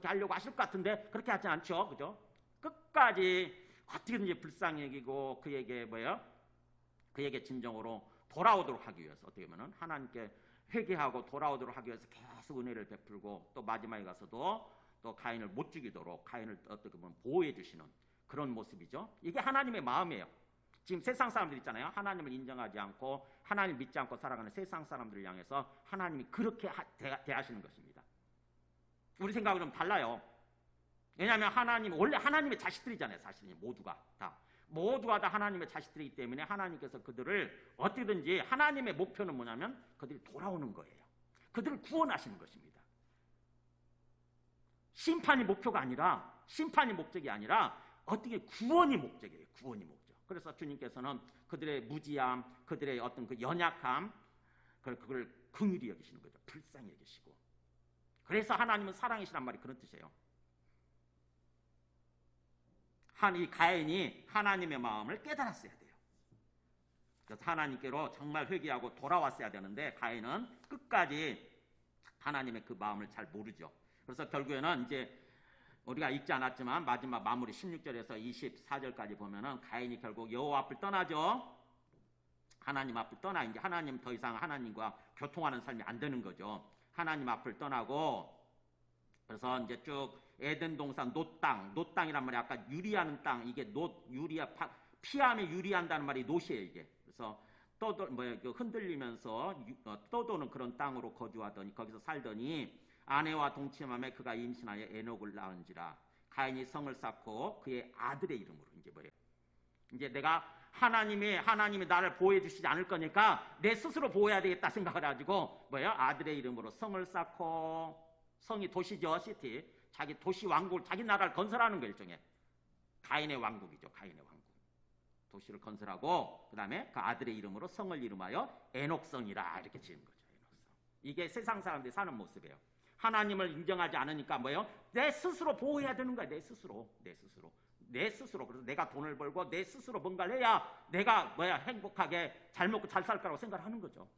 하려고 하실 것 같은데 그렇게 하지 않죠, 그죠? 끝까지 어떻게든지 불쌍히 여기고 그에게 진정으로 돌아오도록 하기 위해서, 어떻게 보면 하나님께 회개하고 돌아오도록 하기 위해서 계속 은혜를 베풀고, 또 마지막에 가서도 또 가인을 못 죽이도록 가인을 어떻게 보면 보호해 주시는 그런 모습이죠. 이게 하나님의 마음이에요. 지금 세상 사람들 있잖아요. 하나님을 인정하지 않고 하나님 믿지 않고 살아가는 세상 사람들을 향해서 하나님이 그렇게 대하시는 것입니다. 우리 생각은 좀 달라요. 왜냐하면 하나님, 원래 하나님의 자식들이잖아요. 사실은 모두가 다 하나님의 자식들이기 때문에 하나님께서 그들을 어떻게든지, 하나님의 목표는 뭐냐면 그들이 돌아오는 거예요. 그들을 구원하시는 것입니다. 심판이 목표가 아니라, 심판이 목적이 아니라 어떻게 구원이 목적이에요. 구원이 목적. 그래서 주님께서는 그들의 무지함, 그들의 어떤 그 연약함, 그걸 긍휼히 여기시는 거죠. 불쌍히 여기시고. 그래서 하나님은 사랑이시란 말이 그런 뜻이에요. 이 가인이 하나님의 마음을 깨달았어야 돼요. 그래서 하나님께로 정말 회개하고 돌아왔어야 되는데 가인은 끝까지 하나님의 그 마음을 잘 모르죠. 그래서 결국에는 이제 우리가 읽지 않았지만 마지막 마무리 16절에서 24절까지 보면은 가인이 결국 여호와 앞을 떠나죠. 하나님 앞을 떠나, 이제 하나님 더 이상 하나님과 교통하는 삶이 안 되는 거죠. 하나님 앞을 떠나고, 그래서 이제 쭉 에덴 동산 노땅이란 말이 아까 유리하는 땅, 이게 피함에 유리한다는 말이 노시예요, 이게. 그래서 흔들리면서 떠도는 그런 땅으로 거주하더니, 거기서 살더니 아내와 동침함에 그가 임신하여 에녹을 낳은지라. 가인이 성을 쌓고 그의 아들의 이름으로, 이제 내가 하나님이 나를 보호해 주시지 않을 거니까 내 스스로 보호해야 되겠다 생각을 가지고 아들의 이름으로 성을 쌓고, 성이 도시죠, 시티. 자기 도시 왕국을, 자기 나라를 건설하는 거, 일종의 가인의 왕국이죠. 가인의 왕국. 도시를 건설하고 그 다음에 그 아들의 이름으로 성을 이름하여 에녹성이라 이렇게 지은 거죠. 에녹성. 이게 세상 사람들이 사는 모습이에요. 하나님을 인정하지 않으니까 내 스스로 보호해야 되는 거야. 내 스스로. 그래서 내가 돈을 벌고 내 스스로 뭔가를 해야 내가 행복하게 잘 먹고 잘 살 거라고 생각을 하는 거죠.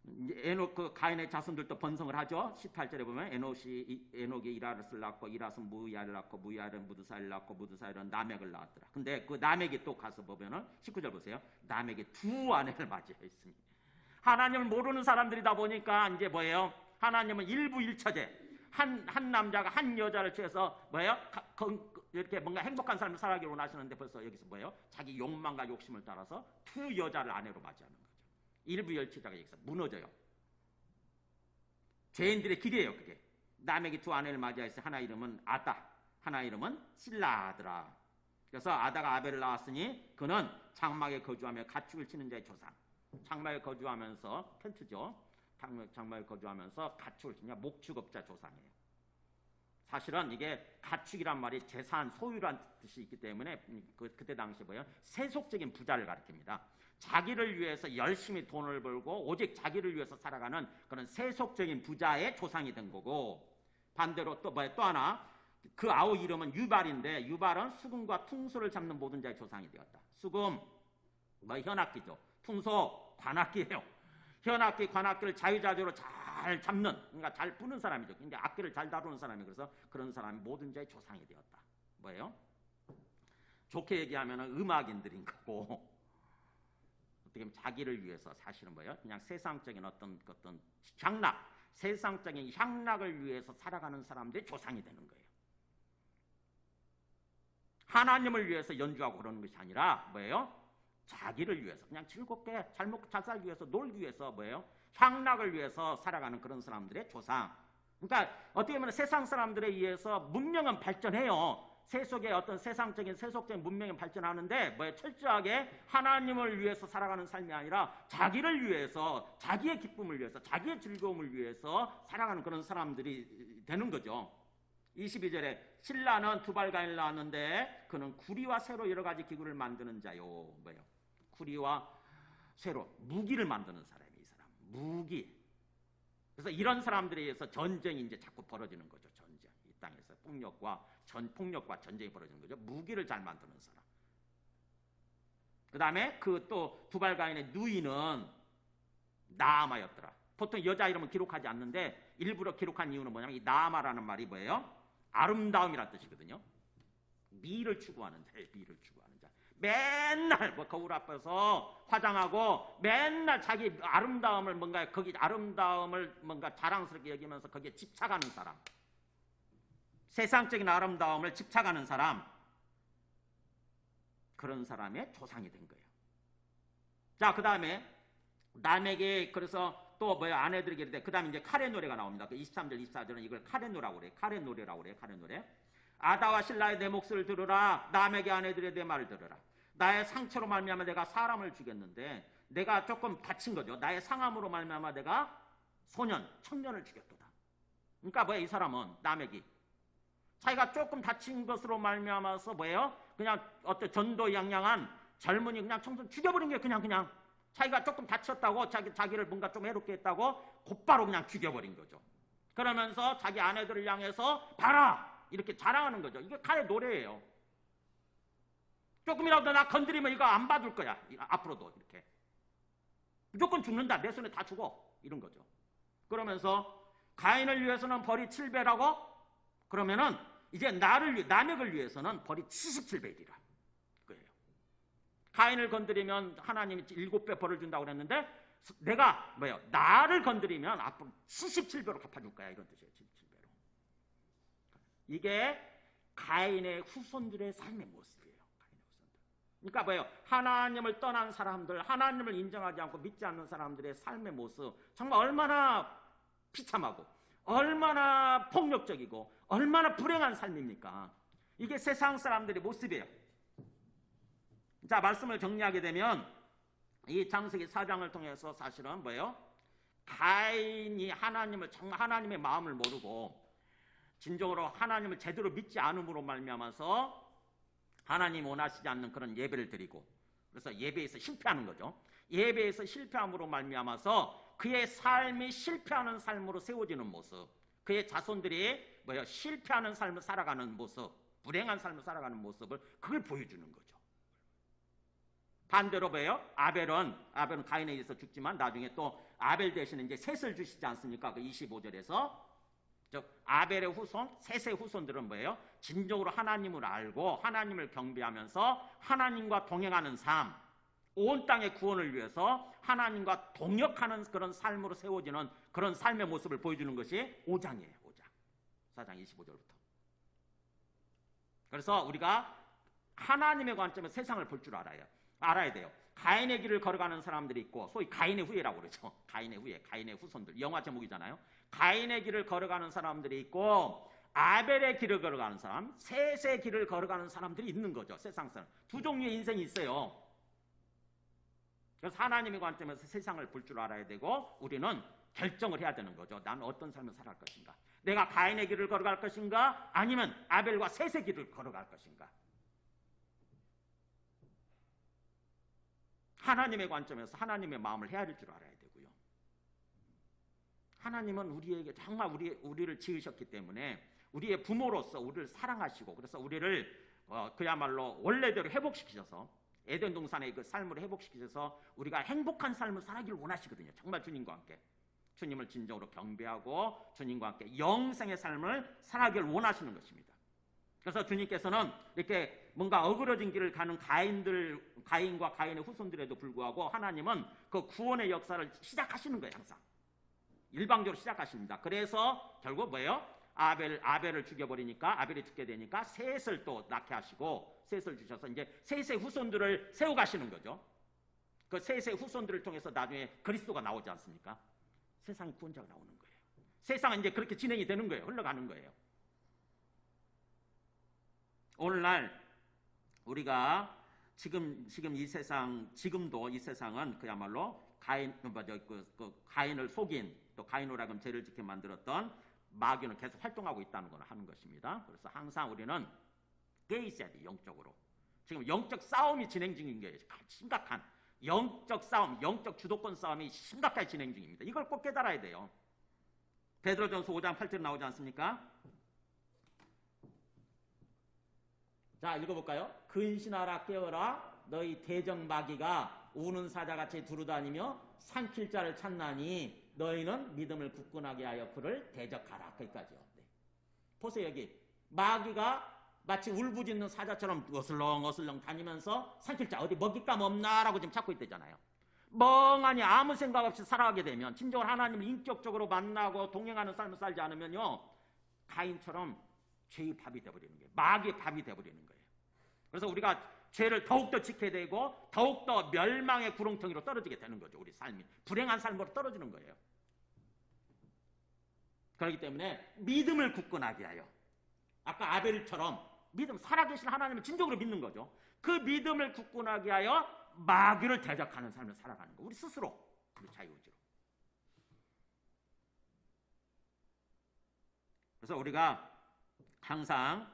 에녹, 그 가인의 자손들도 번성을 하죠. 18절에 보면 에녹이 이라스를 낳고, 이라스는 무야를 낳고, 무야는 무드사를 낳고, 무드사일은 라멕을 낳았더라. 근데 그 라멕이 또 가서 보면은 19절 보세요. 라멕이 두 아내를 맞이했습니다. 하나님을 모르는 사람들이다 보니까 이제 하나님은 일부일처제, 한 남자가 한 여자를 취해서 이렇게 뭔가 행복한 삶을 살아가기를 원하시는데, 벌써 여기서 자기 욕망과 욕심을 따라서 두 여자를 아내로 맞이하는 거죠. 일부열취자가 여기서 무너져요. 죄인들의 길이에요, 그게. 라멕이 두 아내를 맞이해서 하나 이름은 아다, 하나 이름은 실라더라. 그래서 아다가 아벨을 낳았으니 그는 장막에 거주하며 가축을 치는 자의 조상. 장막에 거주하면서, 텐트죠. 장막에 거주하면서 가축을 치냐, 목축업자 조상이에요. 사실은 이게 가축이란 말이 재산, 소유란 뜻이 있기 때문에 그때 당시 세속적인 부자를 가리킵니다. 자기를 위해서 열심히 돈을 벌고 오직 자기를 위해서 살아가는 그런 세속적인 부자의 조상이 된 거고, 반대로 또 하나, 그 아우 이름은 유발인데, 유발은 수금과 퉁소를 잡는 모든 자의 조상이 되었다. 수금, 현악기죠. 퉁소, 관악기예요. 현악기, 관악기를 자유자재로 잘 잡는, 그러니까 잘 부는 사람이죠. 근데 악기를 잘 다루는 사람이, 그래서 그런 사람이 모든 자의 조상이 되었다. 좋게 얘기하면 음악인들인 거고, 어떻게 보면 자기를 위해서 사실은 그냥 세상적인 어떤 향락, 세상적인 향락을 위해서 살아가는 사람들의 조상이 되는 거예요. 하나님을 위해서 연주하고 그러는 것이 아니라 자기를 위해서, 그냥 즐겁게 잘 먹고 잘 살기 위해서, 놀기 위해서 향락을 위해서 살아가는 그런 사람들의 조상. 그러니까 어떻게 보면 세상 사람들에 의해서 문명은 발전해요. 세속의 어떤 세속적인 문명이 발전하는데 철저하게 하나님을 위해서 살아가는 삶이 아니라 자기를 위해서, 자기의 기쁨을 위해서, 자기의 즐거움을 위해서 살아가는 그런 사람들이 되는 거죠. 22절에 신라는 두발가인을 낳았는데 그는 구리와 쇠로 여러 가지 기구를 만드는 자요. 구리와 쇠로 무기를 만드는 사람이에요. 이 사람 무기. 그래서 이런 사람들에 의해서 전쟁이 이제 자꾸 벌어지는 거죠. 전쟁, 이 땅에서 폭력과 전쟁이 벌어지는 거죠. 무기를 잘 만드는 사람. 그 다음에 그 또 두발가인의 누이는 나아마였더라. 보통 여자 이름은 기록하지 않는데 일부러 기록한 이유는 뭐냐면 이 나아마라는 말이 뭐예요? 아름다움이라는 뜻이거든요. 미를 추구하는 자예요. 미를 추구하는 자. 맨날 뭐 거울 앞에서 화장하고 맨날 자기 아름다움을 뭔가 자랑스럽게 여기면서 거기에 집착하는 사람. 세상적인 아름다움을 집착하는 사람. 그런 사람의 조상이 된 거예요. 자, 그 다음에 남에게 그래서 또 아내들에게 이르되 그 다음에 이제 카레 노래가 나옵니다. 그 23절 24절은 이걸 카레 노래라고 그래요. 카레 노래라고 그래요. 카레 노래. 아다와 신라의 내 몫을 들으라. 남에게 아내들의 내 말을 들으라. 나의 상처로 말미암아 내가 사람을 죽였는데 내가 조금 다친 거죠. 나의 상함으로 말미암아 내가 청년을 죽였도다. 그러니까 뭐야 이 사람은 남에게 자기가 조금 다친 것으로 말미암아서 뭐예요? 그냥 어떤 전도양양한 젊은이 그냥 청소년 죽여버린 게 그냥 자기가 조금 다쳤다고 자기를 뭔가 좀 해롭게 했다고 곧바로 그냥 죽여버린 거죠. 그러면서 자기 아내들을 향해서 봐라 이렇게 자랑하는 거죠. 이게 칼의 노래예요. 조금이라도 나 건드리면 이거 안 봐줄 거야. 앞으로도 이렇게 무조건 죽는다. 내 손에 다 죽어. 이런 거죠. 그러면서 가인을 위해서는 벌이 7배라고 그러면은 이제 남에게 위해서는 벌이 77배이라. 그거예요. 가인을 건드리면 하나님이 7배 벌을 준다고 그랬는데 내가 나를 건드리면 앞으로 77배로 갚아줄 거야. 이런 뜻이에요. 77배로. 이게 가인의 후손들의 삶의 모습이에요. 가인의 후손들. 그러니까 하나님을 떠난 사람들, 하나님을 인정하지 않고 믿지 않는 사람들의 삶의 모습 정말 얼마나 비참하고 얼마나 폭력적이고 얼마나 불행한 삶입니까? 이게 세상 사람들의 모습이에요. 자, 말씀을 정리하게 되면 이 창세기 4장을 통해서 사실은 가인이 정말 하나님의 마음을 모르고 진정으로 하나님을 제대로 믿지 않음으로 말미암아서 하나님 원하시지 않는 그런 예배를 드리고 그래서 예배에서 실패하는 거죠. 예배에서 실패함으로 말미암아서 그의 삶이 실패하는 삶으로 세워지는 모습, 그의 자손들이 실패하는 삶을 살아가는 모습, 불행한 삶을 살아가는 모습을 그걸 보여주는 거죠. 반대로 아벨은 가인에 의해서 죽지만 나중에 또 아벨 대신에 이제 셋을 주시지 않습니까? 그 25절에서 아벨의 후손, 셋의 후손들은 진정으로 하나님을 알고 하나님을 경배하면서 하나님과 동행하는 삶, 온 땅의 구원을 위해서 하나님과 동역하는 그런 삶으로 세워지는 그런 삶의 모습을 보여주는 것이 5장이에요. 5장. 4장 25절부터. 그래서 우리가 하나님의 관점에서 세상을 볼 줄 알아야 돼요. 가인의 길을 걸어가는 사람들이 있고 소위 가인의 후예라고 그러죠. 가인의 후예, 가인의 후손들. 영화 제목이잖아요. 가인의 길을 걸어가는 사람들이 있고 아벨의 길을 걸어가는 사람, 셋의 길을 걸어가는 사람들이 있는 거죠. 세상 사람. 두 종류의 인생이 있어요. 그래서 하나님의 관점에서 세상을 볼 줄 알아야 되고 우리는 결정을 해야 되는 거죠. 나는 어떤 삶을 살아갈 것인가? 내가 가인의 길을 걸어갈 것인가? 아니면 아벨과 셋의 길을 걸어갈 것인가? 하나님의 관점에서 하나님의 마음을 헤아릴 줄 알아야 되고요. 하나님은 우리에게 정말 우리를 지으셨기 때문에 우리의 부모로서 우리를 사랑하시고 그래서 우리를 그야말로 원래대로 회복시키셔서 에덴 동산의 그 삶을 회복시키셔서 우리가 행복한 삶을 살아기를 원하시거든요. 정말 주님과 함께 주님을 진정으로 경배하고 주님과 함께 영생의 삶을 살아기를 원하시는 것입니다. 그래서 주님께서는 이렇게 뭔가 어그러진 길을 가는 가인과 가인의 후손들에도 불구하고 하나님은 그 구원의 역사를 시작하시는 거예요. 항상 일방적으로 시작하십니다. 그래서 결국 아벨을 죽여버리니까 아벨이 죽게 되니까 셋을 또 낳게 하시고 셋을 주셔서 이제 셋의 후손들을 세워가시는 거죠. 그 셋의 후손들을 통해서 나중에 그리스도가 나오지 않습니까? 세상의 구원자가 나오는 거예요. 세상은 이제 그렇게 진행이 되는 거예요. 흘러가는 거예요. 오늘날 우리가 지금 이 세상 지금도 이 세상은 그야말로 가인을 속인 또 가인으로 하여금 죄를 짓게 만들었던 마귀는 계속 활동하고 있다는 걸 하는 것입니다. 그래서 항상 우리는 깨 있어야 돼. 영적으로 지금 영적 싸움이 진행 중인 거예요. 심각한 영적 싸움, 영적 주도권 싸움이 심각하게 진행 중입니다. 이걸 꼭 깨달아야 돼요. 베드로전서 5장 8절 나오지 않습니까? 자, 읽어볼까요? 근신하라 깨어라 너희 대적마귀가 우는 사자같이 두루다니며 삼킬 자를 찾나니 너희는 믿음을 굳건하게 하여 그를 대적하라. 거기까지요. 네. 보세요. 여기 마귀가 마치 울부짖는 사자처럼 어슬렁어슬렁 다니면서 삼킬 자 어디 먹잇감 없나라고 지금 찾고 있대잖아요. 멍하니 아무 생각 없이 살아가게 되면 진정으로 하나님을 인격적으로 만나고 동행하는 삶을 살지 않으면요 가인처럼 죄의 밥이 되어버리는 거예요. 마귀의 밥이 되어버리는 거예요. 그래서 우리가 죄를 더욱더 지켜야 되고 더욱더 멸망의 구렁텅이로 떨어지게 되는 거죠. 우리 삶이 불행한 삶으로 떨어지는 거예요. 그렇기 때문에 믿음을 굳건하게 하여 아까 아벨처럼 믿음, 살아계신 하나님을 진정으로 믿는 거죠. 그 믿음을 굳건하게 하여 마귀를 대적하는 삶을 살아가는 거. 우리 스스로 우리 자유의지로. 그래서 우리가 항상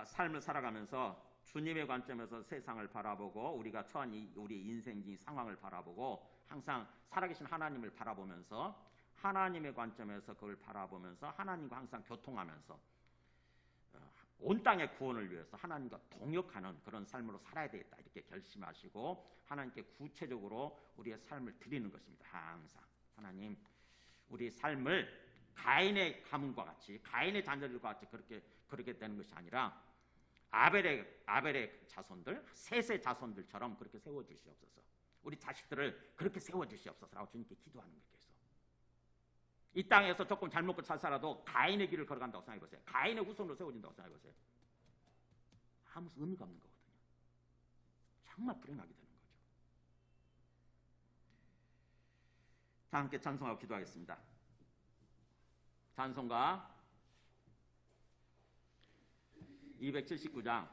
삶을 살아가면서 주님의 관점에서 세상을 바라보고 우리가 처한 우리 인생의 상황을 바라보고 항상 살아계신 하나님을 바라보면서 하나님의 관점에서 그걸 바라보면서 하나님과 항상 교통하면서 온 땅의 구원을 위해서 하나님과 동역하는 그런 삶으로 살아야 되겠다 이렇게 결심하시고 하나님께 구체적으로 우리의 삶을 드리는 것입니다. 항상 하나님 우리 삶을 가인의 가문과 같이 가인의 자녀들과 같이 그렇게 되는 것이 아니라 아벨의 자손들 셋의 자손들처럼 그렇게 세워주시옵소서. 우리 자식들을 그렇게 세워주시옵소서라고 주님께 기도하는 거예요. 이 땅에서 조금 잘 먹고 잘 살아도 가인의 길을 걸어간다고 생각해보세요. 가인의 후손으로 세워진다고 생각해보세요. 아무 의미가 없는 거거든요. 정말 불행하게 되는 거죠. 자, 함께 찬송하고 기도하겠습니다. 찬송가 279장